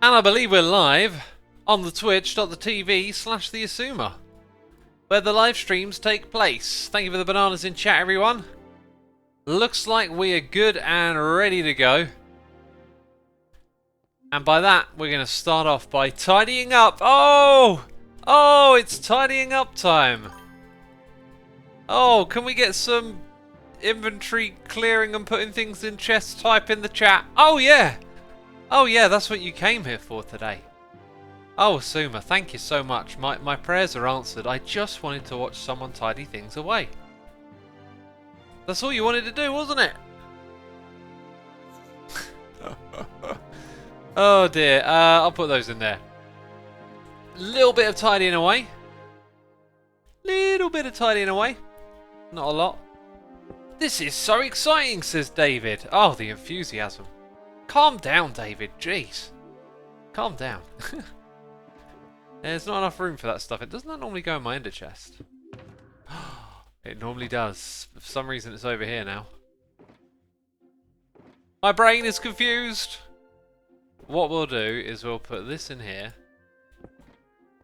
And I believe we're live on the twitch.tv/theassumer, where the live streams take place. Thank you for the bananas in chat, everyone. Looks like we are good and ready to go. And by that, we're going to start off by tidying up. Oh, it's tidying up time. Oh, can we get some inventory clearing and putting things in chests? Type in the chat. Oh yeah, that's what you came here for today. Oh, Asuma, thank you so much. My prayers are answered. I just wanted to watch someone tidy things away. That's all you wanted to do, wasn't it? Oh dear, I'll put those in there. Little bit of tidying away. Little bit of tidying away. Not a lot. This is so exciting, says David. Oh, the enthusiasm. Calm down, David. Jeez. Calm down. There's not enough room for that stuff. Doesn't that normally go in my ender chest? It normally does. For some reason it's over here now. My brain is confused. What we'll do is we'll put this in here.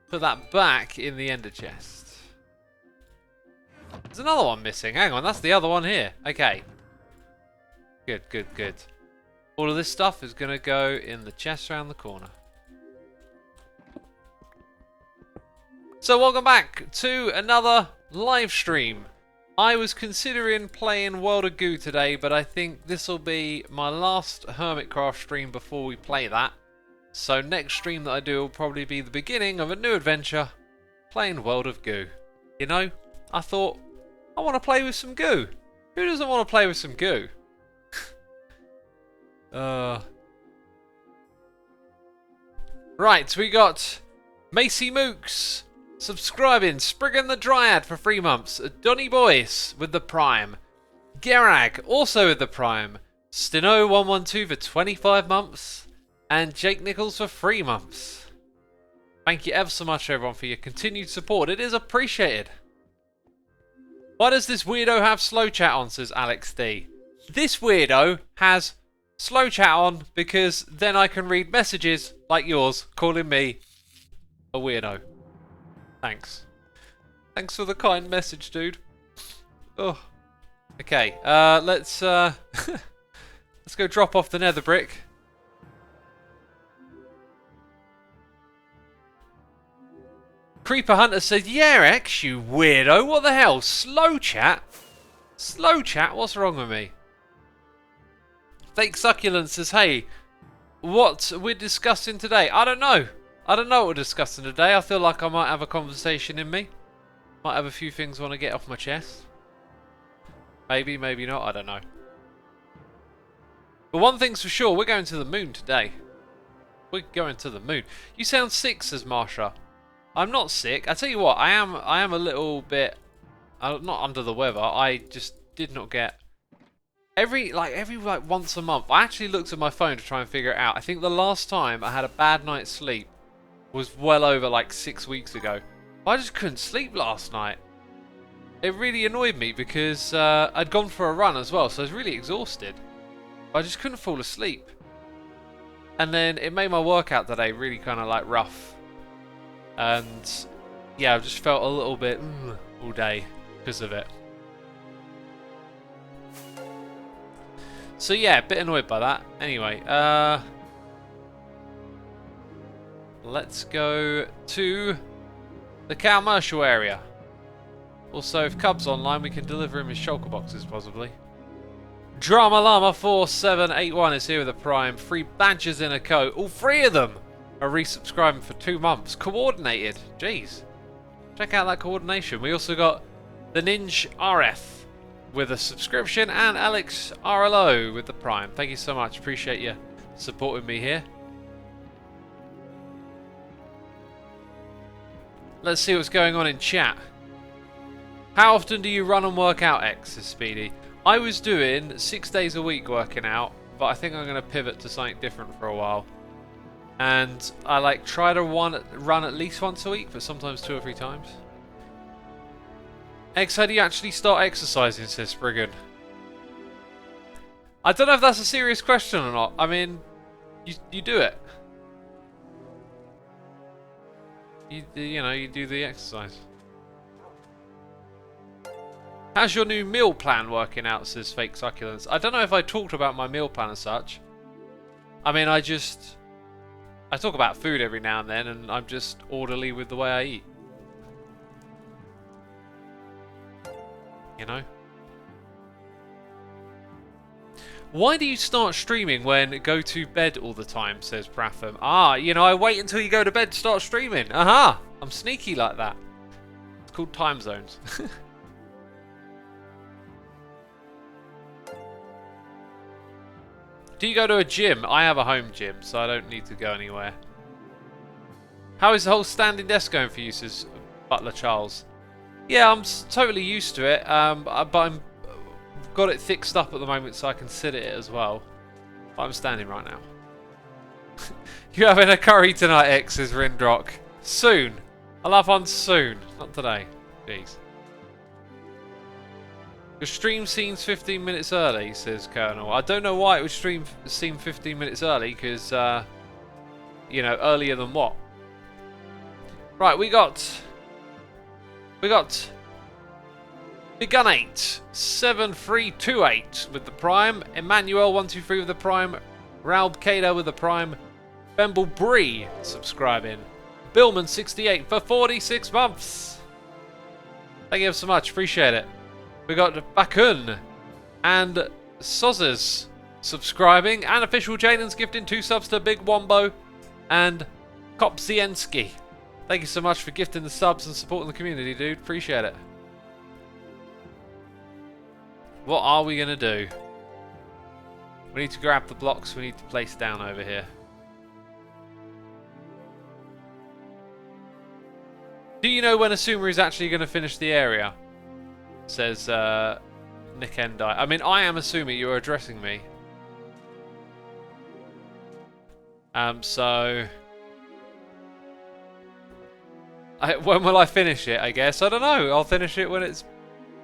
Put that back in the ender chest. There's another one missing. Hang on, that's the other one here. Okay. Good. All of this stuff is going to go in the chest around the corner. So welcome back to another live stream. I was considering playing World of Goo today, but I think this will be my last Hermitcraft stream before we play that. So next stream that I do will probably be the beginning of a new adventure, playing World of Goo. You know, I thought, I want to play with some goo. Who doesn't want to play with some goo? Right, we got Macy Mooks subscribing, Spriggan the Dryad for 3 months, Donny Boyce with the Prime, Gerag also with the Prime, Stino112 for 25 months, and Jake Nichols for 3 months. Thank you ever so much, everyone, for your continued support. It is appreciated. Why does this weirdo have slow chat on, says Alex D. This weirdo has slow chat on because then I can read messages like yours calling me a weirdo. Thanks. Thanks for the kind message, dude. Oh. Okay, let's let's go drop off the nether brick. Creeper Hunter says, yeah, X, you weirdo. What the hell? Slow chat? Slow chat? What's wrong with me? Fake Succulent says, hey, what we're discussing today? I don't know. I don't know what we're discussing today. I feel like I might have a conversation in me. Might have a few things I want to get off my chest. Maybe, maybe not. I don't know. But one thing's for sure, we're going to the moon today. We're going to the moon. You sound sick, says Marsha. I'm not sick. I tell you what, I am a little bit not under the weather. I just did not get every once a month. I actually looked at my phone to try and figure it out. I think the last time I had a bad night's sleep was well over like 6 weeks ago. I just couldn't sleep last night. It really annoyed me because I'd gone for a run as well, so I was really exhausted. I just couldn't fall asleep. And then it made my workout today really kind of like rough. And yeah, I just felt a little bit all day because of it. So yeah, a bit annoyed by that. Anyway, let's go to the commercial area. Also, if Cub's online, we can deliver him his shulker boxes, possibly. Drama Llama 4781 is here with a Prime. 3 badges in a coat. All 3 of them are resubscribing for 2 months. Coordinated. Jeez. Check out that coordination. We also got the Ninja RF with a subscription and Alex RLO with the Prime. Thank you so much. Appreciate you supporting me here. Let's see what's going on in chat. How often do you run and work out, X, says Speedy? I was doing 6 days a week working out, but I think I'm going to pivot to something different for a while. And I try to run at least once a week, but sometimes 2 or 3 times. X, how do you actually start exercising, says Spriggan? I don't know if that's a serious question or not. I mean, you do it. You know, you do the exercise. How's your new meal plan working out, says Fake Succulents? I don't know if I talked about my meal plan as such. I mean, I talk about food every now and then, and I'm just orderly with the way I eat. You know? Why do you start streaming when go to bed all the time, says Bratham. Ah, you know, I wait until you go to bed to start streaming. Aha! I'm sneaky like that. It's called time zones. Do you go to a gym? I have a home gym, so I don't need to go anywhere. How is the whole standing desk going for you, says Butler Charles? Yeah, I'm totally used to it, but I'm got it fixed up at the moment so I can sit at it as well. I'm standing right now. You having a curry tonight, X, says Rindrock. Soon. I'll have one soon. Not today. Jeez. Your stream seems 15 minutes early, says Colonel. I don't know why it would seem 15 minutes early, because, you know, earlier than what? Right, we got Begun8 7328 with the Prime, Emmanuel 123 with the Prime, Raub Kader with the Prime, Bemble Bree subscribing, Billman 68 for 46 months. Thank you so much, appreciate it. We got Bakun and Sozzers subscribing, and Official Janen's gifting 2 subs to Big Wombo and Kopzienski. Thank you so much for gifting the subs and supporting the community, dude. Appreciate it. What are we going to do? We need to grab the blocks we need to place down over here. Do you know when Asuma is actually going to finish the area? Says Nick Endai. I mean, I am assuming you're addressing me. So... when will I finish it, I guess? I don't know. I'll finish it when it's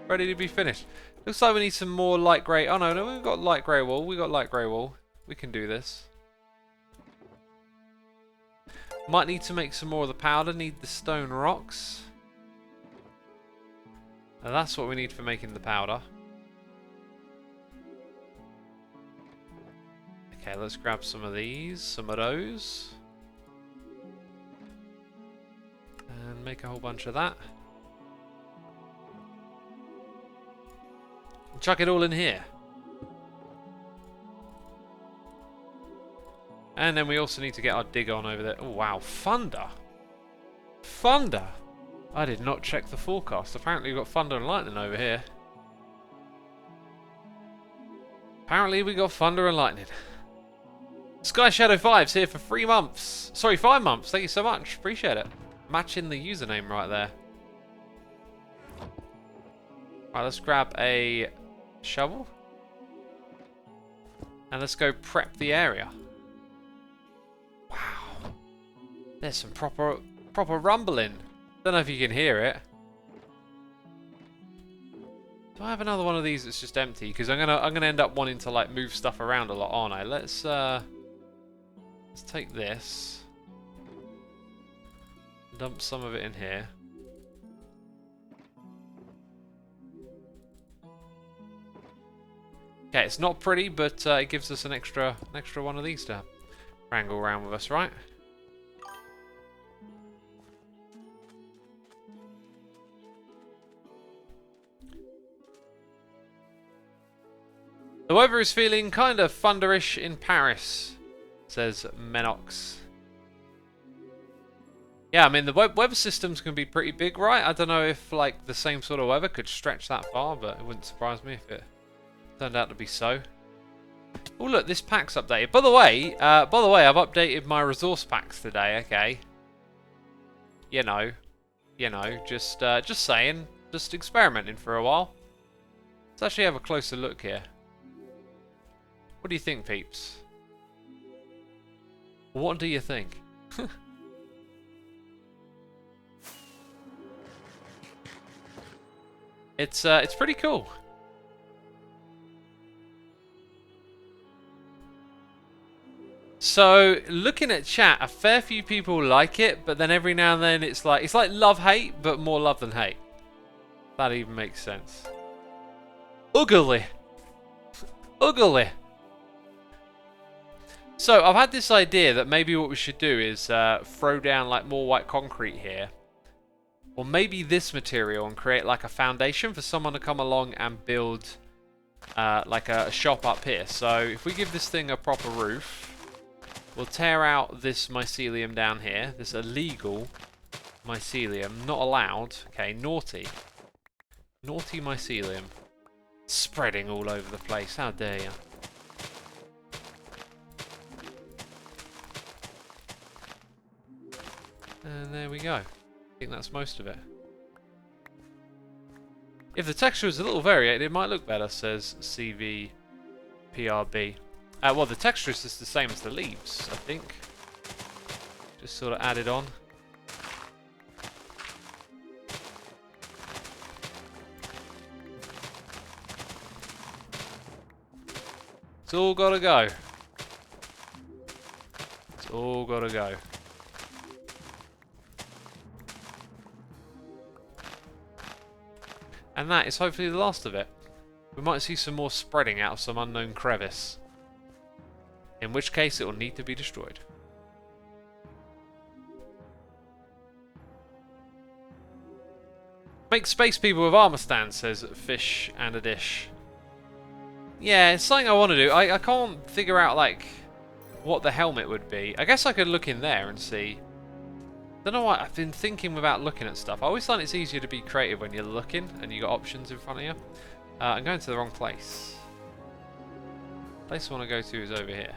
ready to be finished. Looks like we need some more light grey. Oh, no, we've got light grey wool. We've got light grey wool. We can do this. Might need to make some more of the powder. Need the stone rocks. And that's what we need for making the powder. Okay, let's grab some of these. Some of those. And make a whole bunch of that. Chuck it all in here. And then we also need to get our dig on over there. Oh wow, thunder! Thunder! I did not check the forecast. Apparently we've got thunder and lightning over here. Apparently we got thunder and lightning. Sky Shadow 5's here for 3 months. Sorry, 5 months. Thank you so much. Appreciate it. Matching the username right there. Right, let's grab a shovel. And let's go prep the area. Wow. There's some proper rumbling. Don't know if you can hear it. Do I have another one of these that's just empty? Because I'm gonna end up wanting to like move stuff around a lot, aren't I? Let's take this. Dump some of it in here. Okay, it's not pretty, but it gives us an extra one of these to wrangle around with us, right? The weather is feeling kind of thunderish in Paris, says Menox. Yeah, I mean, the weather systems can be pretty big, right? I don't know if, like, the same sort of weather could stretch that far, but it wouldn't surprise me if it turned out to be so. Oh, look, this pack's updated. By the way, I've updated my resource packs today, okay? You know, just saying, just experimenting for a while. Let's actually have a closer look here. What do you think, peeps? What do you think? It's pretty cool. So, looking at chat, a fair few people like it, but then every now and then it's like love-hate, but more love than hate. That even makes sense. Ugly. Ugly. So, I've had this idea that maybe what we should do is throw down like more white concrete here. Or maybe this material and create like a foundation for someone to come along and build like a shop up here. So, if we give this thing a proper roof, we'll tear out this mycelium down here. This illegal mycelium. Not allowed. Okay, naughty. Naughty mycelium. Spreading all over the place. How dare you. And there we go. I think that's most of it. If the texture is a little variated, it might look better, says CVPRB. Well, the texture is just the same as the leaves, I think. Just sort of added on. It's all gotta go. It's all gotta go. And that is hopefully the last of it. We might see some more spreading out of some unknown crevice. In which case it will need to be destroyed. Make space people with armor stands, says Fish and a Dish. Yeah, it's something I want to do. I can't figure out like what the helmet would be. I guess I could look in there and see. Don't know why I've been thinking about looking at stuff. I always find it's easier to be creative when you're looking and you got options in front of you. I'm going to the wrong place. The place I want to go to is over here.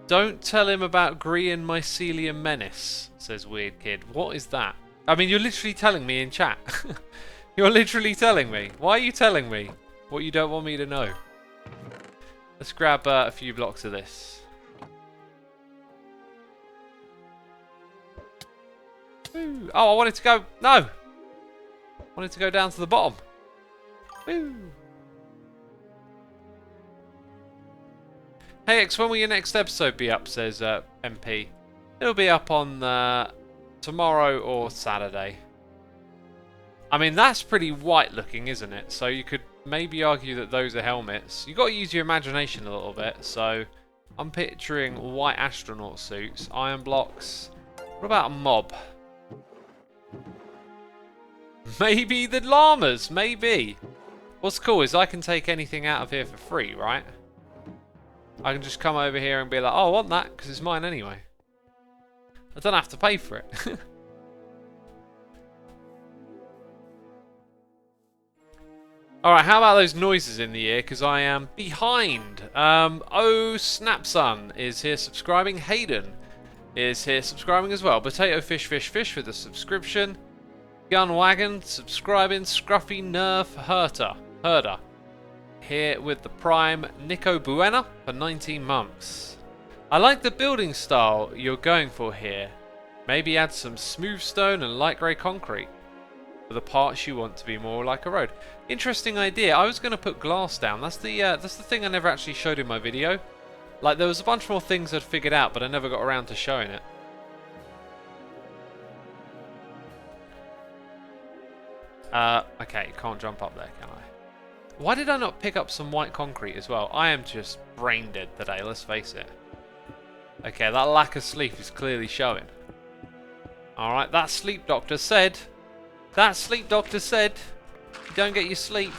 Don't tell him about Grian Mycelium Menace, says Weird Kid. What is that? I mean, you're literally telling me in chat. You're literally telling me. Why are you telling me what you don't want me to know? Let's grab a few blocks of this. Ooh. Oh, I wanted to go... No! I wanted to go down to the bottom. Woo. Hey X, when will your next episode be up, says MP. It'll be up on tomorrow or Saturday. I mean, that's pretty white looking, isn't it? So you could maybe argue that those are helmets. You've got to use your imagination a little bit. So I'm picturing white astronaut suits, iron blocks. What about a mob? Maybe the llamas, maybe. What's cool is I can take anything out of here for free, right? I can just come over here and be like, oh, I want that because it's mine anyway. I don't have to pay for it. Alright, how about those noises in the ear? Because I am behind. Oh, Snapson is here subscribing. Hayden is here subscribing as well. Potato Fish Fish Fish with a subscription. Gunnwagon subscribing. Scruffy Nerf Herder. Here with the Prime. Nico Buena for 19 months. I like the building style you're going for here. Maybe add some smooth stone and light grey concrete. For the parts you want to be more like a road. Interesting idea. I was going to put glass down. That's the thing I never actually showed in my video. Like, there was a bunch more things I'd figured out, but I never got around to showing it. Okay, can't jump up there, can I? Why did I not pick up some white concrete as well? I am just brain dead today, let's face it. Okay, that lack of sleep is clearly showing. Alright, that sleep doctor said... if you don't get your sleep,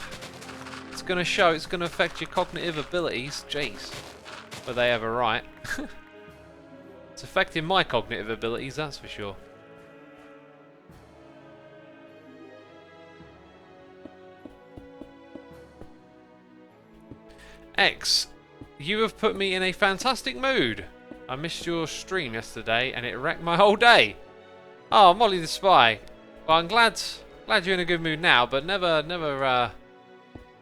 it's going to show, it's going to affect your cognitive abilities. Jeez. Were they ever right? It's affecting my cognitive abilities, that's for sure. X, you have put me in a fantastic mood. I missed your stream yesterday and it wrecked my whole day. Oh, Molly the Spy. Well, I'm glad you're in a good mood now, but you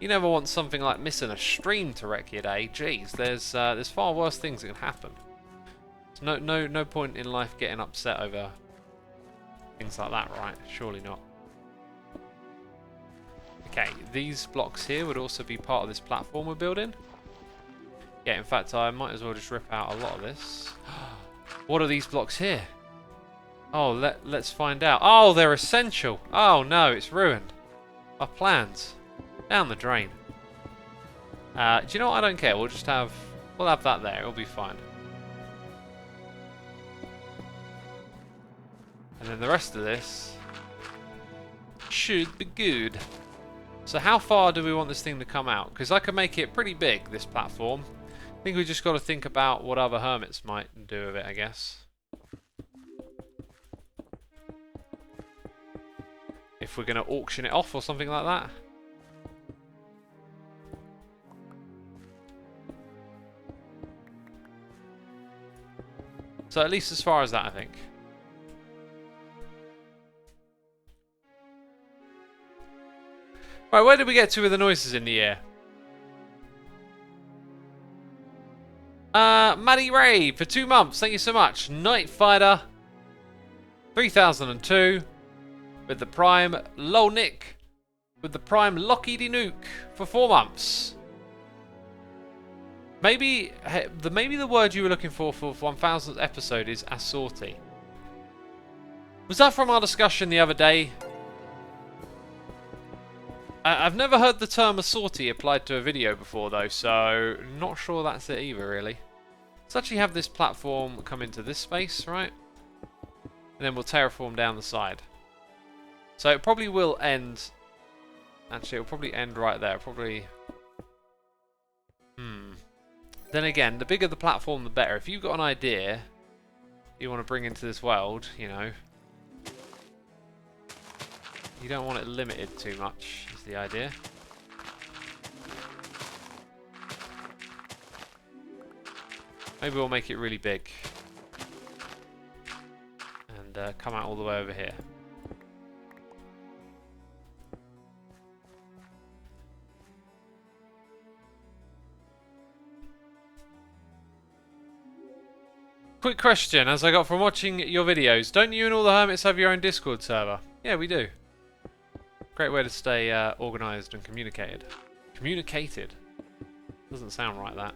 never want something like missing a stream to wreck your day. Jeez, there's far worse things that can happen. There's no point in life getting upset over things like that, right? Surely not. Okay, these blocks here would also be part of this platform we're building. Yeah, in fact, I might as well just rip out a lot of this. What are these blocks here? Oh, let's find out. Oh, they're essential. Oh no, it's ruined. Our plans. Down the drain. Do you know what? I don't care. We'll have that there. It'll be fine. And then the rest of this should be good. So how far do we want this thing to come out? Because I can make it pretty big, this platform. I think we just got to think about what other hermits might do with it, I guess. If we're going to auction it off or something like that. So at least as far as that, I think. Right, where did we get to with the noises in the air? Maddie Ray for 2 months. Thank you so much. Night Fighter 3002 with the Prime. Lol Nick with the Prime. Lockheedy Nuke for 4 months. Maybe the word you were looking for 1000th episode is assorti. Was that from our discussion the other day? I've never heard the term assorti applied to a video before though, so not sure that's it either really. Let's actually have this platform come into this space, right? And then we'll terraform down the side. So it probably will end... Actually, it'll probably end right there. Probably... Then again, the bigger the platform, the better. If you've got an idea you want to bring into this world, you know, you don't want it limited too much, is the idea. Maybe we'll make it really big. And come out all the way over here. Quick question, as I got from watching your videos, don't you and all the hermits have your own Discord server? Yeah, we do. Great way to stay organised and communicated. Communicated? Doesn't sound right, that.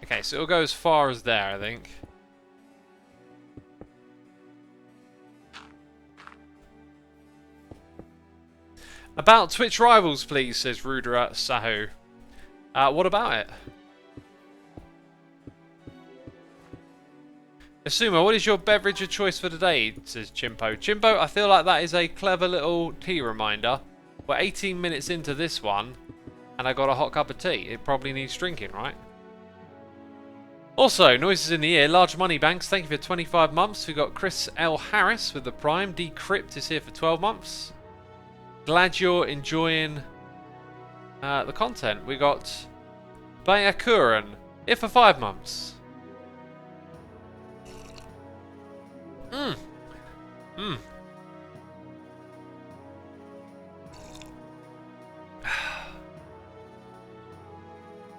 Okay, so it'll go as far as there, I think. About Twitch rivals, please, says Rudra Sahu. What about it? Asuma, what is your beverage of choice for today? Says Chimpo. Chimpo, I feel like that is a clever little tea reminder. We're 18 minutes into this one, and I got a hot cup of tea. It probably needs drinking, right? Also, noises in the ear. Large money banks. Thank you for 25 months. We've got Chris L. Harris with the Prime. Decrypt is here for 12 months. Glad you're enjoying the content. We got byaakuuraan here for 5 months.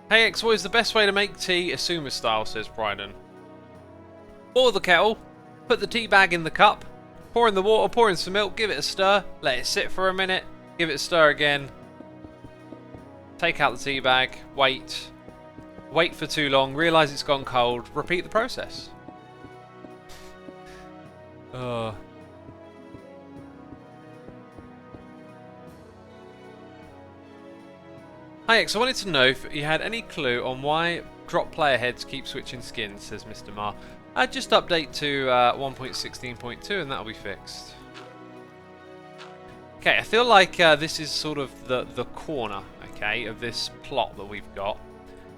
Hey X, what is the best way to make tea Asuma style, says Bryden. Boil the kettle, put the tea bag in the cup, pour in the water, pour in some milk, give it a stir, let it sit for a minute, give it a stir again, take out the tea bag, wait for too long, realise it's gone cold, repeat the process. Hi X, I wanted to know if you had any clue on why drop player heads keep switching skins, says Mr. Mar. Just update to 1.16.2 and that'll be fixed. Okay, I feel like this is sort of the corner, okay, of this plot that we've got.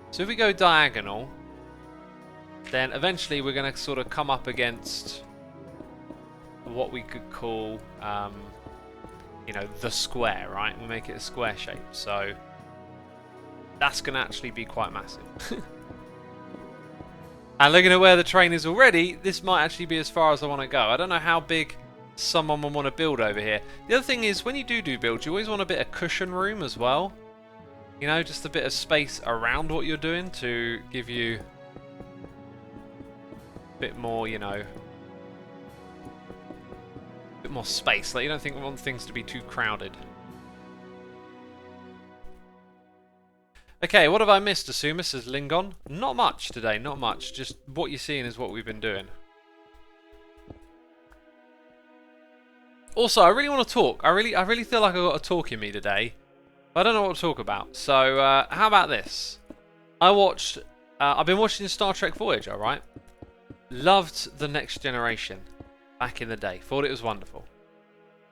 So if we go diagonal, then eventually we're going to sort of come up against what we could call, you know, the square, right? We'll make it a square shape, so that's going to actually be quite massive. And looking at where the train is already, this might actually be as far as I want to go. I don't know how big someone will want to build over here. The other thing is, when you do build, you always want a bit of cushion room as well. You know, just a bit of space around what you're doing to give you a bit more, you know, more space. Like, you don't want things to be too crowded. Okay, what have I missed, Asuma, says Lingon? Not much today, not much. Just what you're seeing is what we've been doing. Also, I really want to talk. I really feel like I've got a talk in me today. But I don't know what to talk about. So, how about this? I've been watching Star Trek Voyager, right? Loved The Next Generation back in the day. Thought it was wonderful.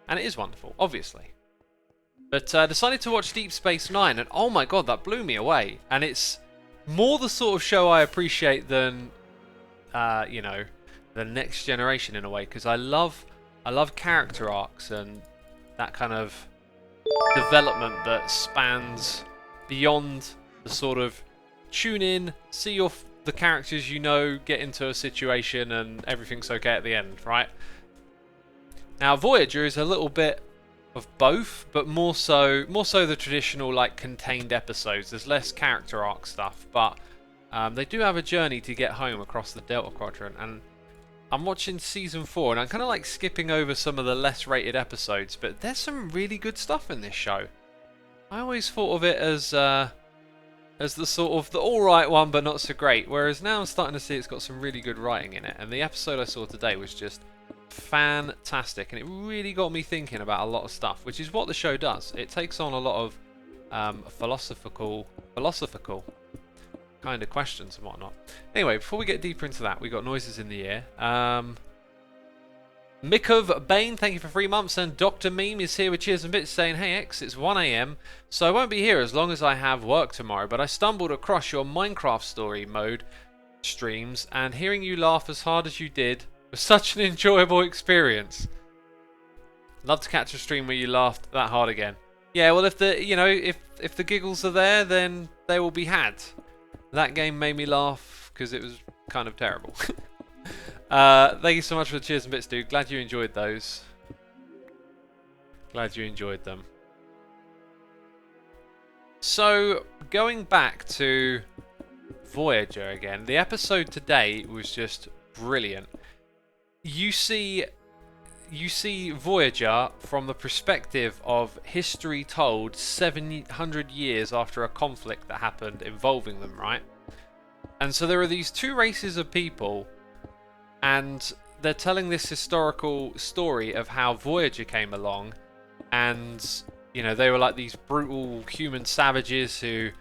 And it is wonderful, obviously. But decided to watch Deep Space Nine, and oh my god, that blew me away. And it's more the sort of show I appreciate than, you know, The Next Generation in a way, because I love character arcs and that kind of development that spans beyond the sort of tune in, see the characters you know, get into a situation, and everything's okay at the end, right? Now, Voyager is a little bit of both, but more so the traditional like contained episodes. There's less character arc stuff, but they do have a journey to get home across the Delta Quadrant, and I'm watching season 4, and I'm kind of like skipping over some of the less rated episodes, but there's some really good stuff in this show. I always thought of it as the sort of the alright one, but not so great, whereas now I'm starting to see it's got some really good writing in it, and the episode I saw today was just fantastic, and it really got me thinking about a lot of stuff, which is what the show does. It takes on a lot of philosophical kind of questions and whatnot. Anyway, before we get deeper into that, we got noises in the air. Mikov Bain, thank you for 3 months, and Dr. Meme is here with cheers and bits saying, hey X, it's 1 AM, so I won't be here as long as I have work tomorrow, but I stumbled across your Minecraft story mode streams, and hearing you laugh as hard as you did was such an enjoyable experience. Love to catch a stream where you laughed that hard again. Yeah, well, if the giggles are there, then they will be had. That game made me laugh because it was kind of terrible. Thank you so much for the cheers and bits, dude. Glad you enjoyed those. Glad you enjoyed them. So, going back to Voyager again, the episode today was just brilliant. You see Voyager from the perspective of history told 700 years after a conflict that happened involving them, right? And so there are these two races of people, and they're telling this historical story of how Voyager came along, and you know, they were like these brutal human savages who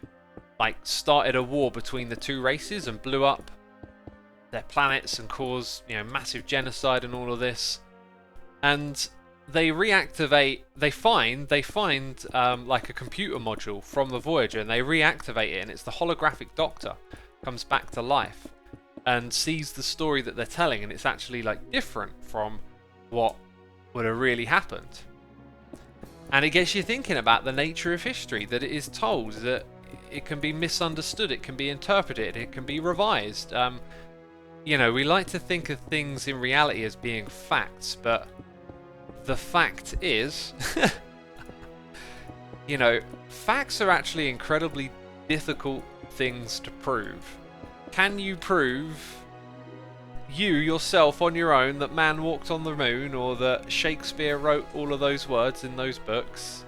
like started a war between the two races and blew up their planets and caused, you know, massive genocide and all of this. And they reactivate, they find like a computer module from the Voyager, and they reactivate it, and it's the holographic Doctor comes back to life and sees the story that they're telling, and it's actually like different from what would have really happened. And it gets you thinking about the nature of history, that it is told, that it can be misunderstood, it can be interpreted, it can be revised. You know, we like to think of things in reality as being facts, but the fact is, you know, facts are actually incredibly difficult things to prove. Can you prove, you yourself on your own, that man walked on the moon, or that Shakespeare wrote all of those words in those books?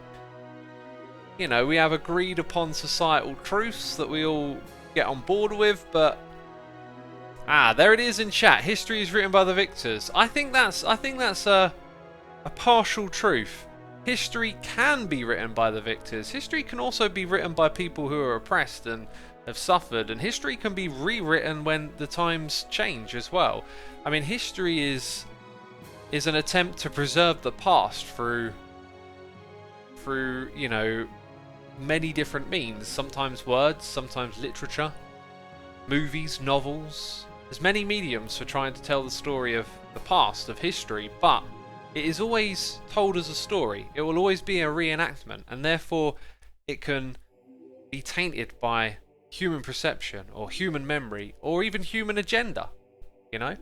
You know, we have agreed upon societal truths that we all get on board with, but there it is in chat. History is written by the victors. I think that's a partial truth. History can be written by the victors. History can also be written by people who are oppressed and have suffered, and history can be rewritten when the times change as well. I mean, history is an attempt to preserve the past through you know, many different means. Sometimes words, sometimes literature, movies, novels. There's many mediums for trying to tell the story of the past, of history, but it is always told as a story. It will always be a reenactment, and therefore it can be tainted by human perception or human memory or even human agenda, you know?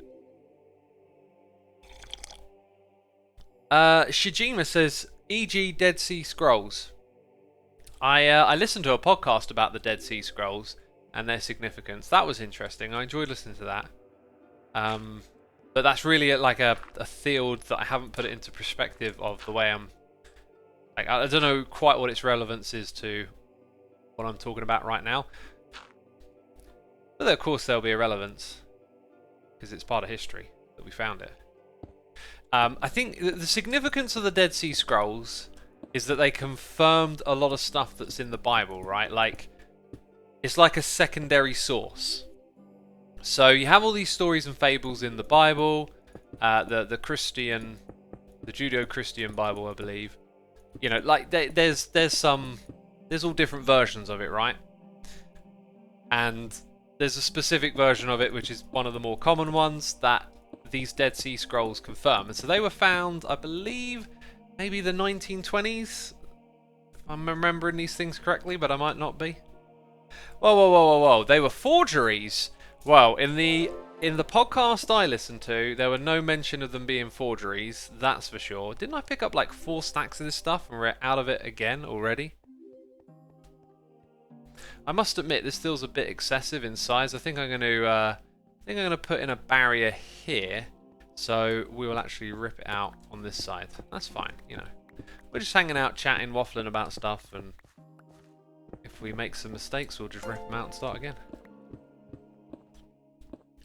Shijima says, e.g. Dead Sea Scrolls. I listened to a podcast about the Dead Sea Scrolls and their significance. That was interesting. I enjoyed listening to that. But that's really like a field that I haven't put it into perspective of the way I'm... Like, I don't know quite what its relevance is to what I'm talking about right now. But of course there'll be a relevance, because it's part of history that we found it. I think the significance of the Dead Sea Scrolls is that they confirmed a lot of stuff that's in the Bible, right? Like, it's like a secondary source. So you have all these stories and fables in the Bible, the Judeo-Christian Bible, I believe. You know, like there's all different versions of it, right? And there's a specific version of it, which is one of the more common ones that these Dead Sea Scrolls confirm. And so they were found, I believe, maybe the 1920s, if I'm remembering these things correctly, but I might not be. Whoa. They were forgeries. Well, in the podcast I listened to, there were no mention of them being forgeries, that's for sure. Didn't I pick up like 4 stacks of this stuff and we're out of it again already? I must admit, this feels a bit excessive in size. I think I'm going to put in a barrier here, so we will actually rip it out on this side. That's fine, you know. We're just hanging out, chatting, waffling about stuff, and if we make some mistakes, we'll just rip them out and start again.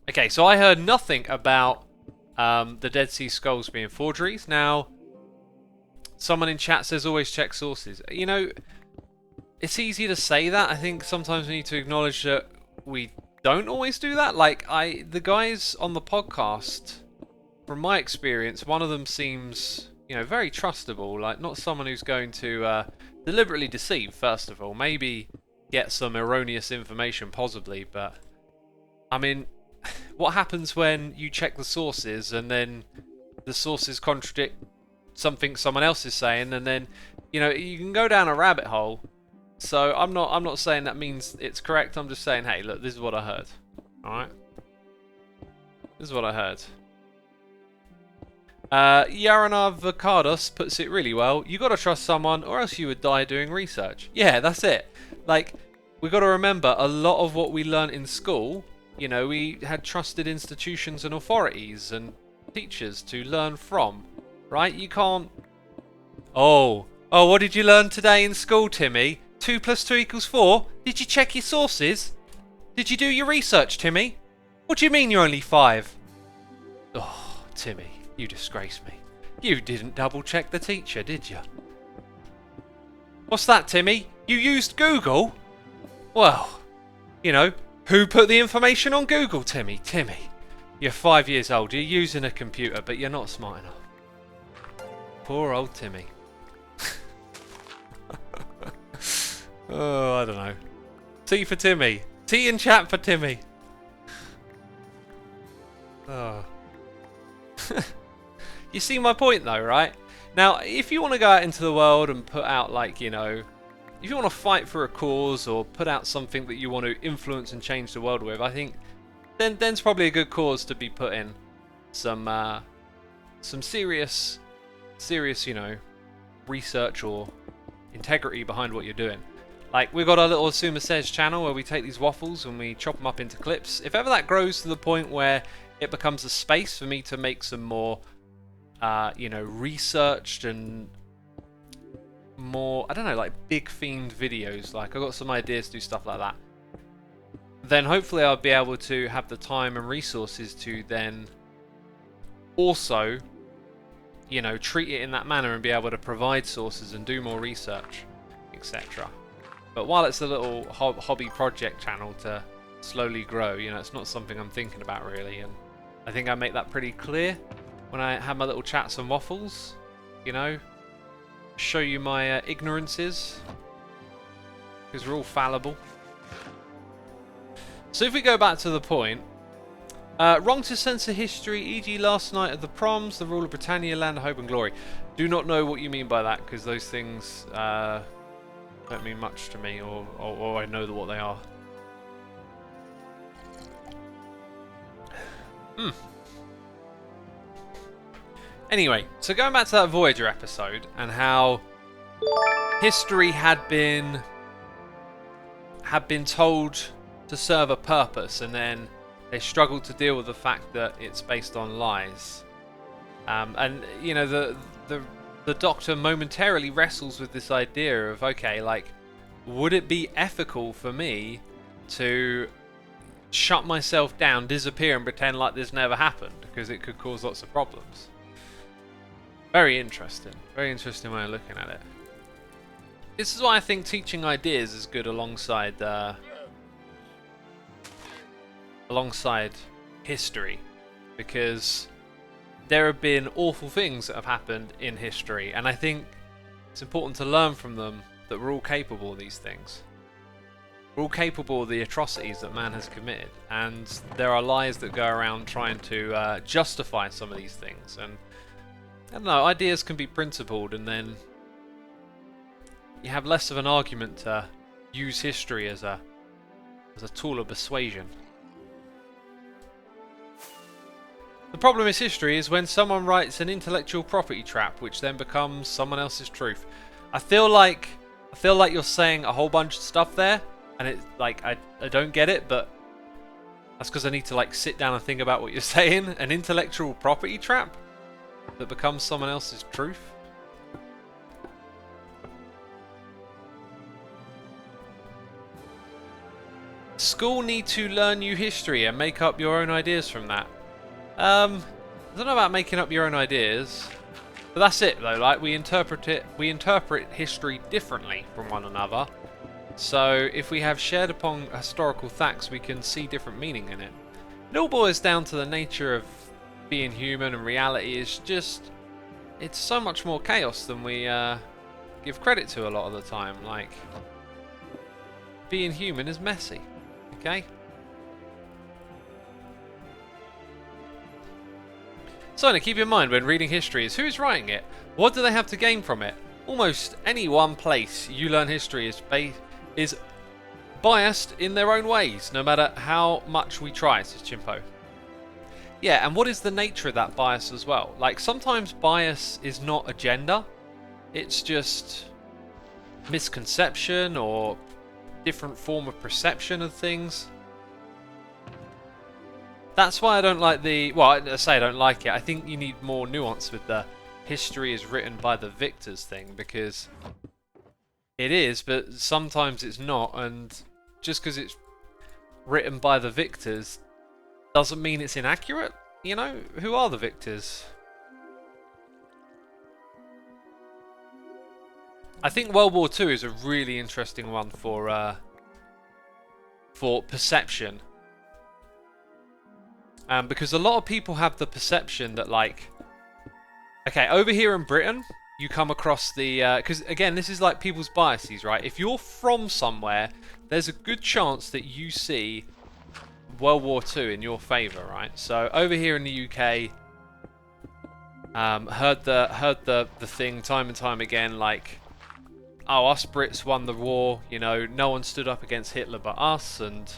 Okay, so I heard nothing about the Dead Sea Scrolls being forgeries. Now, someone in chat says always check sources. You know, it's easy to say that. I think sometimes we need to acknowledge that we don't always do that. Like, the guys on the podcast, from my experience, one of them seems, you know, very trustable. Like, not someone who's going to deliberately deceive, first of all. Maybe get some erroneous information, possibly, but I mean, what happens when you check the sources and then the sources contradict something someone else is saying, and then, you know, you can go down a rabbit hole. So I'm not saying that means it's correct. I'm just saying, hey, look, this is what I heard. All right, this is what I heard. Yaranavacados puts it really well. You got to trust someone, or else you would die doing research. Yeah, that's it. Like, we got to remember, a lot of what we learnt in school, you know, we had trusted institutions and authorities and teachers to learn from, right? You can't... Oh, what did you learn today in school, Timmy? 2 + 2 = 4? Did you check your sources? Did you do your research, Timmy? What do you mean you're only 5? Oh, Timmy, you disgrace me. You didn't double check the teacher, did you? What's that, Timmy? You used Google? Well, you know, who put the information on Google, Timmy? Timmy, you're 5 years old, you're using a computer, but you're not smart enough. Poor old Timmy. Oh, I don't know. T for Timmy. T in chat for Timmy. Oh. You see my point though, right? Now, if you want to go out into the world and put out, like, you know, if you want to fight for a cause or put out something that you want to influence and change the world with, I think then's probably a good cause to be putting some serious, you know, research or integrity behind what you're doing. Like, we've got our little Asuma Says channel where we take these waffles and we chop them up into clips. If ever that grows to the point where it becomes a space for me to make some more, you know, researched and more, I don't know, like big themed videos, like I've got some ideas to do stuff like that, then hopefully I'll be able to have the time and resources to then also, you know, treat it in that manner and be able to provide sources and do more research, etc. But while it's a little hobby project channel to slowly grow, you know, it's not something I'm thinking about really, and I think I make that pretty clear when I have my little chats and waffles, you know, show you my ignorances, because we're all fallible. So if we go back to the point, wrong to censor history, e.g. last night at the proms, the rule of Britannia, land of hope and glory. Do not know what you mean by that, because those things don't mean much to me, or I know what they are. Anyway, so going back to that Voyager episode and how history had been told to serve a purpose, and then They struggle to deal with the fact that it's based on lies. And you know, the Doctor momentarily wrestles with this idea of, okay, like, would it be ethical for me to shut myself down, disappear, and pretend like this never happened? Because it could cause lots of problems. Very interesting. Very interesting way of looking at it. This is why I think teaching ideas is good alongside history, because there have been awful things that have happened in history, and I think it's important to learn from them that we're all capable of these things. We're all capable of the atrocities that man has committed, and there are lies that go around trying to justify some of these things. And I don't know, ideas can be principled, and then you have less of an argument to use history as a tool of persuasion. The problem with history is when someone writes an intellectual property trap, which then becomes someone else's truth. I feel like you're saying a whole bunch of stuff there, and it's like I don't get it, but that's because I need to like sit down and think about what you're saying. An intellectual property trap that becomes someone else's truth. School need to learn new history and make up your own ideas from that. I don't know about making up your own ideas, but that's it though. Like, we interpret history differently from one another. So if we have shared upon historical facts, we can see different meaning in it. It all boils down to the nature of being human, and reality is just, it's so much more chaos than we give credit to a lot of the time. Like, being human is messy, okay? So now keep in mind when reading history is who's writing it, what do they have to gain from it. Almost any one place you learn history is biased in their own ways, no matter how much we try, says Chimpo. Yeah, and what is the nature of that bias as well? Like, sometimes bias is not agenda, it's just misconception or different form of perception of things. That's why I don't like well, I say I don't like it. I think you need more nuance with the history is written by the victors thing, because it is, but sometimes it's not, and just because it's written by the victors doesn't mean it's inaccurate. You know, who are the victors? I think World War II is a really interesting one for perception. Because a lot of people have the perception that, like, okay, over here in Britain, you come across the, because again, this is like people's biases, right? If you're from somewhere, there's a good chance that you see World War II in your favour, right? So over here in the UK, heard the thing time and time again, like, oh, us Brits won the war, you know, no one stood up against Hitler but us, and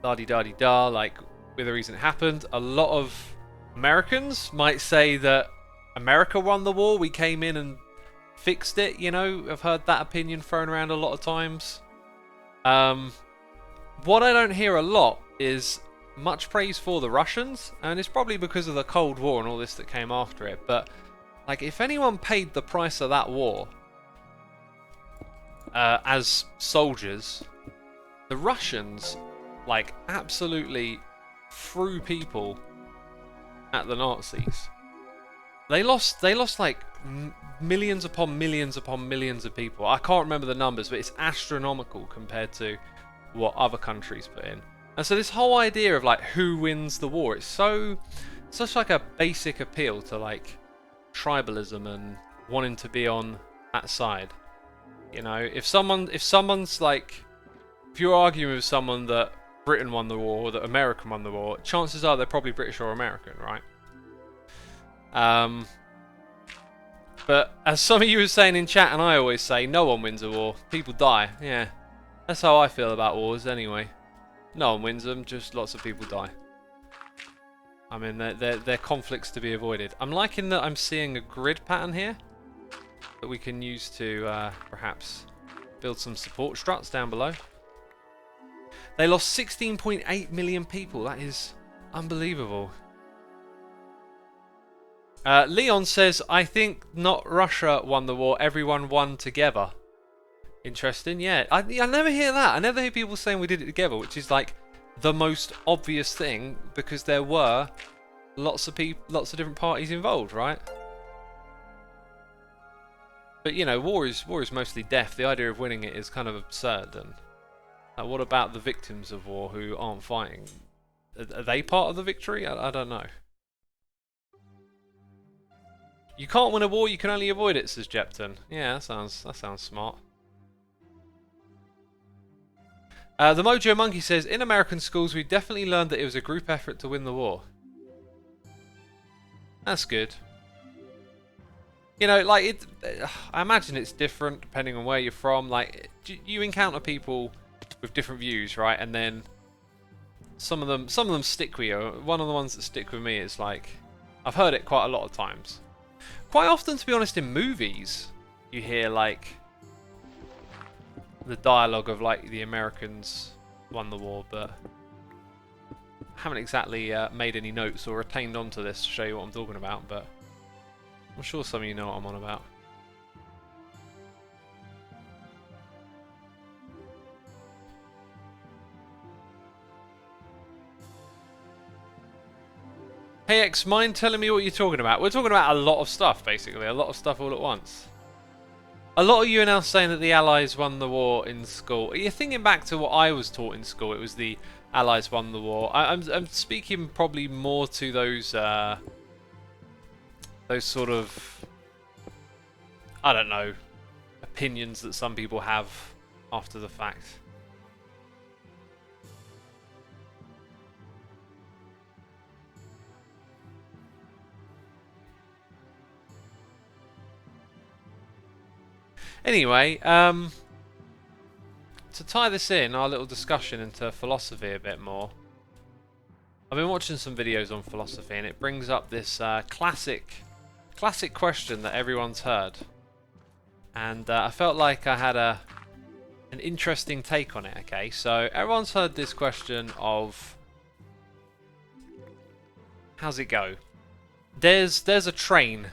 da-di-da-di-da, like, with the reason it happened. A lot of Americans might say that America won the war, we came in and fixed it, you know. I've heard that opinion thrown around a lot of times. What I don't hear a lot is much praise for the Russians, and it's probably because of the Cold War and all this that came after it, but like, if anyone paid the price of that war as soldiers, the Russians, like, absolutely threw people at the Nazis. They lost like millions upon millions upon millions of people. I can't remember the numbers, but it's astronomical compared to what other countries put in. And so this whole idea of, like, who wins the war, it's such like a basic appeal to, like, tribalism and wanting to be on that side. You know, if someone's like, if you're arguing with someone that Britain won the war, or that America won the war, chances are they're probably British or American, right? But as some of you were saying in chat, and I always say, no one wins a war, people die. Yeah, that's how I feel about wars anyway. No one wins them, just lots of people die. I mean, they're conflicts to be avoided. I'm liking that I'm seeing a grid pattern here that we can use to perhaps build some support struts down below. They lost 16.8 million people. That is unbelievable. Leon says, I think not Russia won the war, everyone won together. Interesting, yeah. I never hear that. I never hear people saying we did it together, which is like the most obvious thing, because there were lots of different parties involved, right? But you know, war is mostly death. The idea of winning it is kind of absurd. And what about the victims of war who aren't fighting? Are they part of the victory? I don't know. You can't win a war, you can only avoid it, says Jepton. Yeah, that sounds smart. The Mojo Monkey says, in American schools we definitely learned that it was a group effort to win the war. That's good. You know, like, I imagine it's different depending on where you're from. Like, you encounter people with different views, right? And then some of them stick with you. One of the ones that stick with me is like, I've heard it quite a lot of times. Quite often, to be honest, in movies, you hear like the dialogue of like the Americans won the war, but I haven't exactly made any notes or retained onto this to show you what I'm talking about, but I'm sure some of you know what I'm on about. Hey X, mind telling me what you're talking about? We're talking about a lot of stuff, basically. A lot of stuff all at once. A lot of you are now saying that the Allies won the war in school. You're thinking back to what I was taught in school. It was the Allies won the war. I'm speaking probably more to those sort of, I don't know, opinions that some people have after the fact. Anyway, to tie this in, our little discussion into philosophy a bit more. I've been watching some videos on philosophy, and it brings up this classic question that everyone's heard. And I felt like I had an interesting take on it, okay? So, everyone's heard this question of, how's it go? There's a train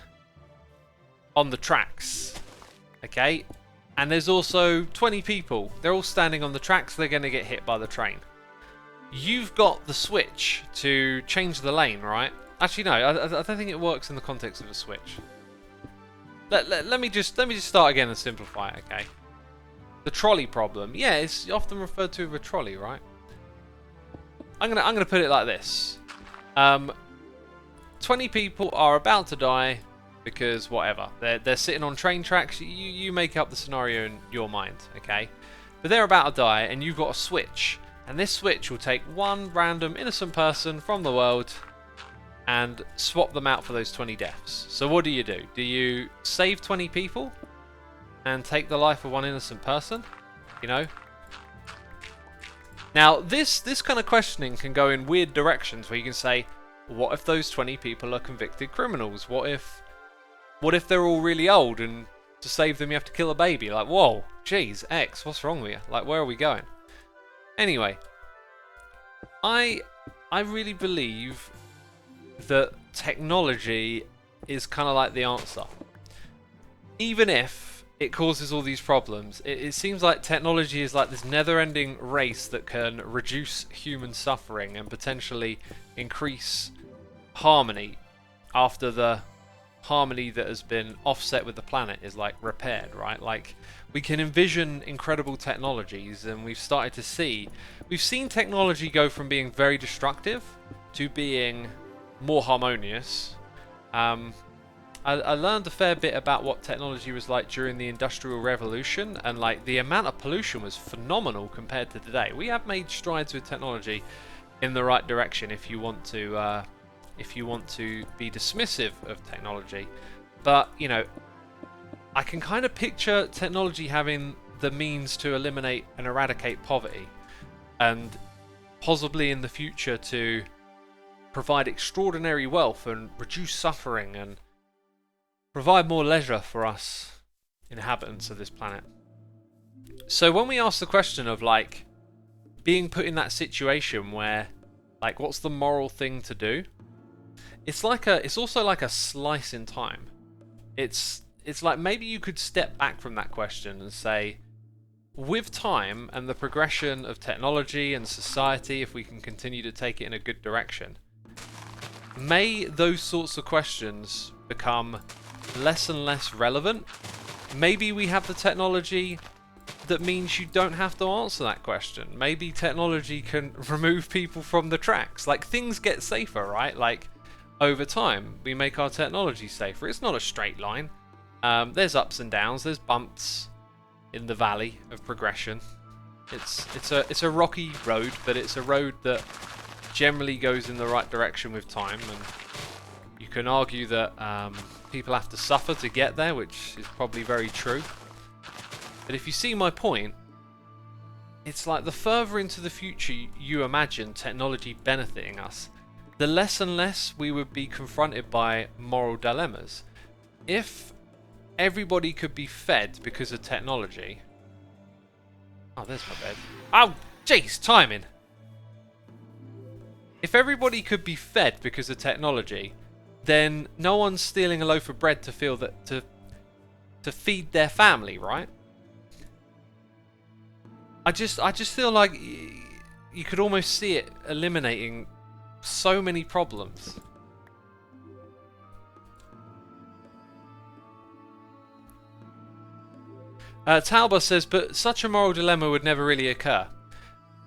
on the tracks. Okay, and there's also 20 people. They're all standing on the tracks. They're going to get hit by the train. You've got the switch to change the lane, right? Actually, no. I don't think it works in the context of a switch. Let me just start again and simplify it. Okay. The trolley problem. Yeah, it's often referred to as a trolley, right? I'm gonna put it like this. 20 people are about to die. Because whatever, they're sitting on train tracks. You make up the scenario in your mind, okay? But they're about to die, and you've got a switch, and this switch will take one random innocent person from the world and swap them out for those 20 deaths. So what do? Do you save 20 people and take the life of one innocent person? You know. Now this kind of questioning can go in weird directions, where you can say, what if those 20 people are convicted criminals? What if they're all really old, and to save them you have to kill a baby? Like, whoa, jeez, X, what's wrong with you? Like, where are we going? Anyway, I really believe that technology is kind of like the answer. Even if it causes all these problems, it seems like technology is like this never-ending race that can reduce human suffering and potentially increase harmony after the harmony that has been offset with the planet is like repaired, right? Like, we can envision incredible technologies, and we've seen technology go from being very destructive to being more harmonious. I learned a fair bit about what technology was like during the Industrial Revolution, and like the amount of pollution was phenomenal compared to today. We have made strides with technology in the right direction if you want to be dismissive of technology. But, you know, I can kind of picture technology having the means to eliminate and eradicate poverty, and possibly in the future to provide extraordinary wealth and reduce suffering and provide more leisure for us inhabitants of this planet. So when we ask the question of like being put in that situation where, like, what's the moral thing to do? It's also like a slice in time. It's like maybe you could step back from that question and say, with time and the progression of technology and society, if we can continue to take it in a good direction, may those sorts of questions become less and less relevant. Maybe we have the technology that means you don't have to answer that question. Maybe technology can remove people from the tracks. Like, things get safer, right? Like, over time, we make our technology safer. It's not a straight line. There's ups and downs. There's bumps in the valley of progression. It's a rocky road, but it's a road that generally goes in the right direction with time. And you can argue that people have to suffer to get there, which is probably very true. But if you see my point, it's like the further into the future you imagine technology benefiting us, the less and less we would be confronted by moral dilemmas. If everybody could be fed because of technology... Oh, there's my bed. Oh, jeez, timing! If everybody could be fed because of technology, then no one's stealing a loaf of bread to feel that to feed their family, right? I just feel like you could almost see it eliminating so many problems. Talbot says, but such a moral dilemma would never really occur.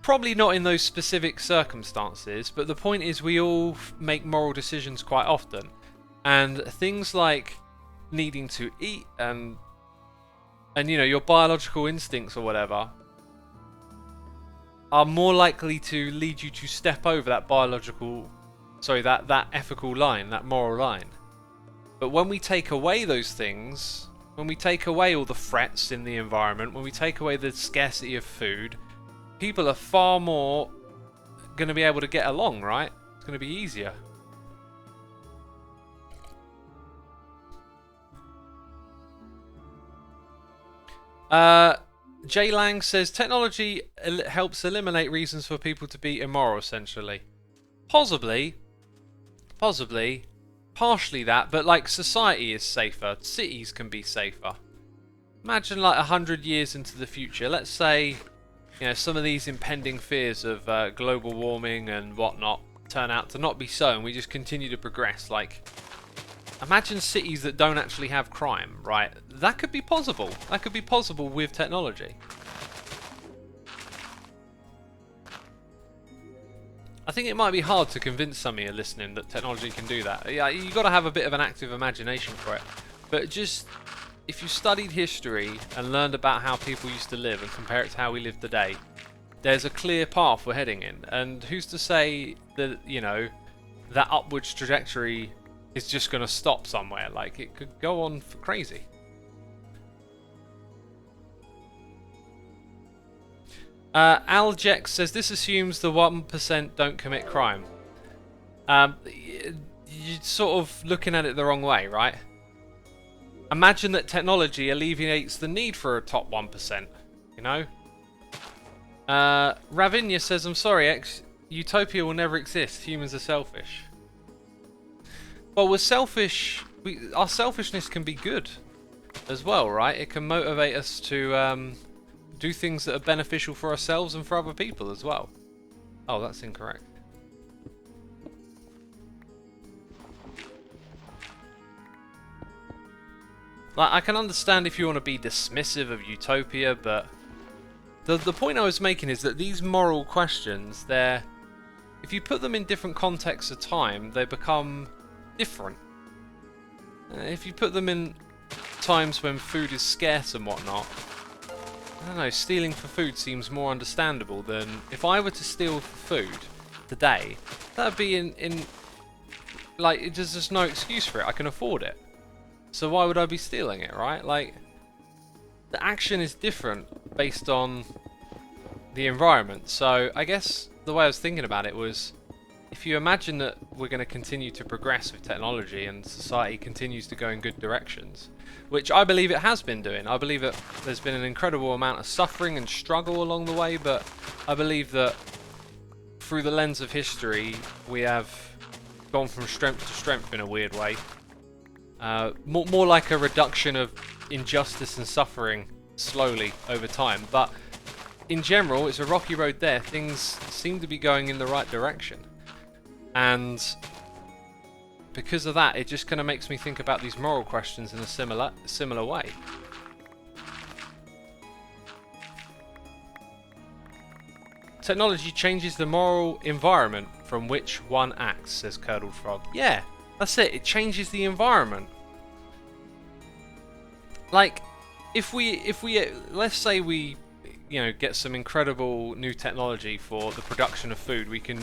Probably not in those specific circumstances, but the point is we all make moral decisions quite often. And things like needing to eat and you know, your biological instincts or whatever are more likely to lead you to step over that that ethical line, that moral line. But when we take away those things, when we take away all the threats in the environment, when we take away the scarcity of food, people are far more going to be able to get along, right? It's going to be easier. Jay Lang says, technology helps eliminate reasons for people to be immoral, essentially. Possibly, partially that, but like society is safer, cities can be safer. Imagine like 100 years into the future, let's say, you know, some of these impending fears of global warming and whatnot turn out to not be so, and we just continue to progress. Like, imagine cities that don't actually have crime, right? That could be possible. That could be possible with technology. I think it might be hard to convince some of you listening that technology can do that. Yeah, you've got to have a bit of an active imagination for it. But just, if you studied history and learned about how people used to live and compare it to how we live today, there's a clear path we're heading in. And who's to say that, you know, that upwards trajectory is just going to stop somewhere? Like, it could go on for crazy. Aljex says, this assumes the 1% don't commit crime. You're sort of looking at it the wrong way, right? Imagine that technology alleviates the need for a top 1%, you know? Ravinia says, I'm sorry, X, utopia will never exist. Humans are selfish. Well, we're selfish. Our selfishness can be good as well, right? It can motivate us to do things that are beneficial for ourselves and for other people as well. Oh, that's incorrect. Like, I can understand if you want to be dismissive of utopia, but the point I was making is that these moral questions, if you put them in different contexts of time, they become different. If you put them in times when food is scarce and whatnot, I don't know, stealing for food seems more understandable than if I were to steal for food today. That would be like, there's just no excuse for it. I can afford it. So why would I be stealing it, right? Like, the action is different based on the environment. So I guess the way I was thinking about it was, if you imagine that we're going to continue to progress with technology and society continues to go in good directions, which I believe it has been doing. I believe that there's been an incredible amount of suffering and struggle along the way, but I believe that through the lens of history, we have gone from strength to strength in a weird way. More like a reduction of injustice and suffering slowly over time. But in general, it's a rocky road there. Things seem to be going in the right direction. And because of that, it just kind of makes me think about these moral questions in a similar way. Technology changes the moral environment from which one acts, says Curdled Frog. Yeah, that's it. It changes the environment. Like, if we let's say we, get some incredible new technology for the production of food. We can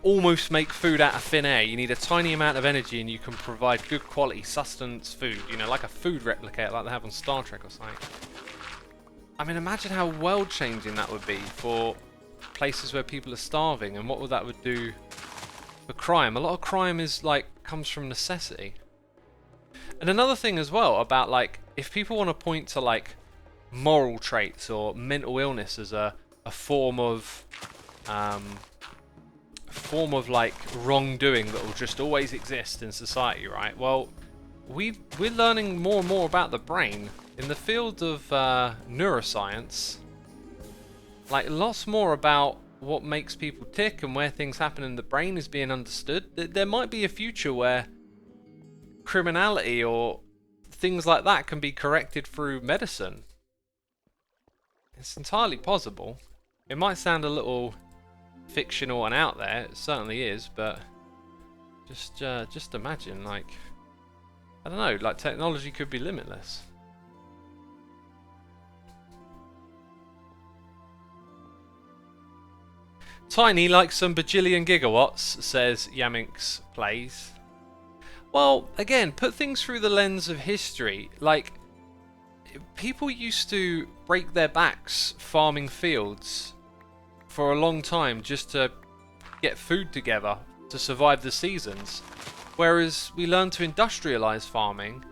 almost make food out of thin air. You need a tiny amount of energy, and you can provide good quality sustenance food. Like a food replicator, like they have on Star Trek or something. I mean, imagine how world-changing that would be for places where people are starving, and what that would do for crime. A lot of crime comes from necessity. And another thing as well about if people want to point to moral traits or mental illness as a form of wrongdoing that will just always exist in society, right? Well, we're learning more and more about the brain in the field of neuroscience. Lots more about what makes people tick and where things happen in the brain is being understood. There might be a future where criminality or things like that can be corrected through medicine. It's entirely possible. It might sound a little fictional and out there. It certainly is, but just imagine, I don't know, technology could be limitless. Tiny like some bajillion gigawatts, says Yaminx Plays. Well, again, put things through the lens of history. People used to break their backs farming fields for a long time just to get food together to survive the seasons. Whereas we learned to industrialize farming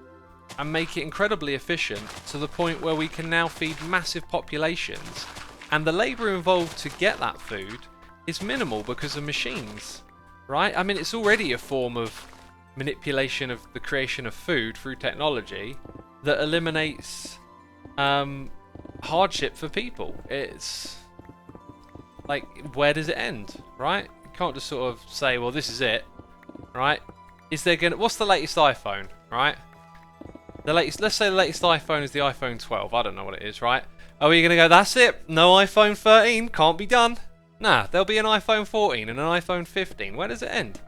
and make it incredibly efficient to the point where we can now feed massive populations. And the labor involved to get that food is minimal because of machines, right? I mean, it's already a form of manipulation of the creation of food through technology that eliminates hardship for people. It's where does it end, right? You can't just sort of say, well, this is it, right? What's the latest iPhone, right? Let's say the latest iPhone is the iPhone 12. I don't know what it is, right? Are we gonna go, that's it, no iPhone 13, can't be done? Nah, there'll be an iPhone 14 and an iPhone 15. Where does it end?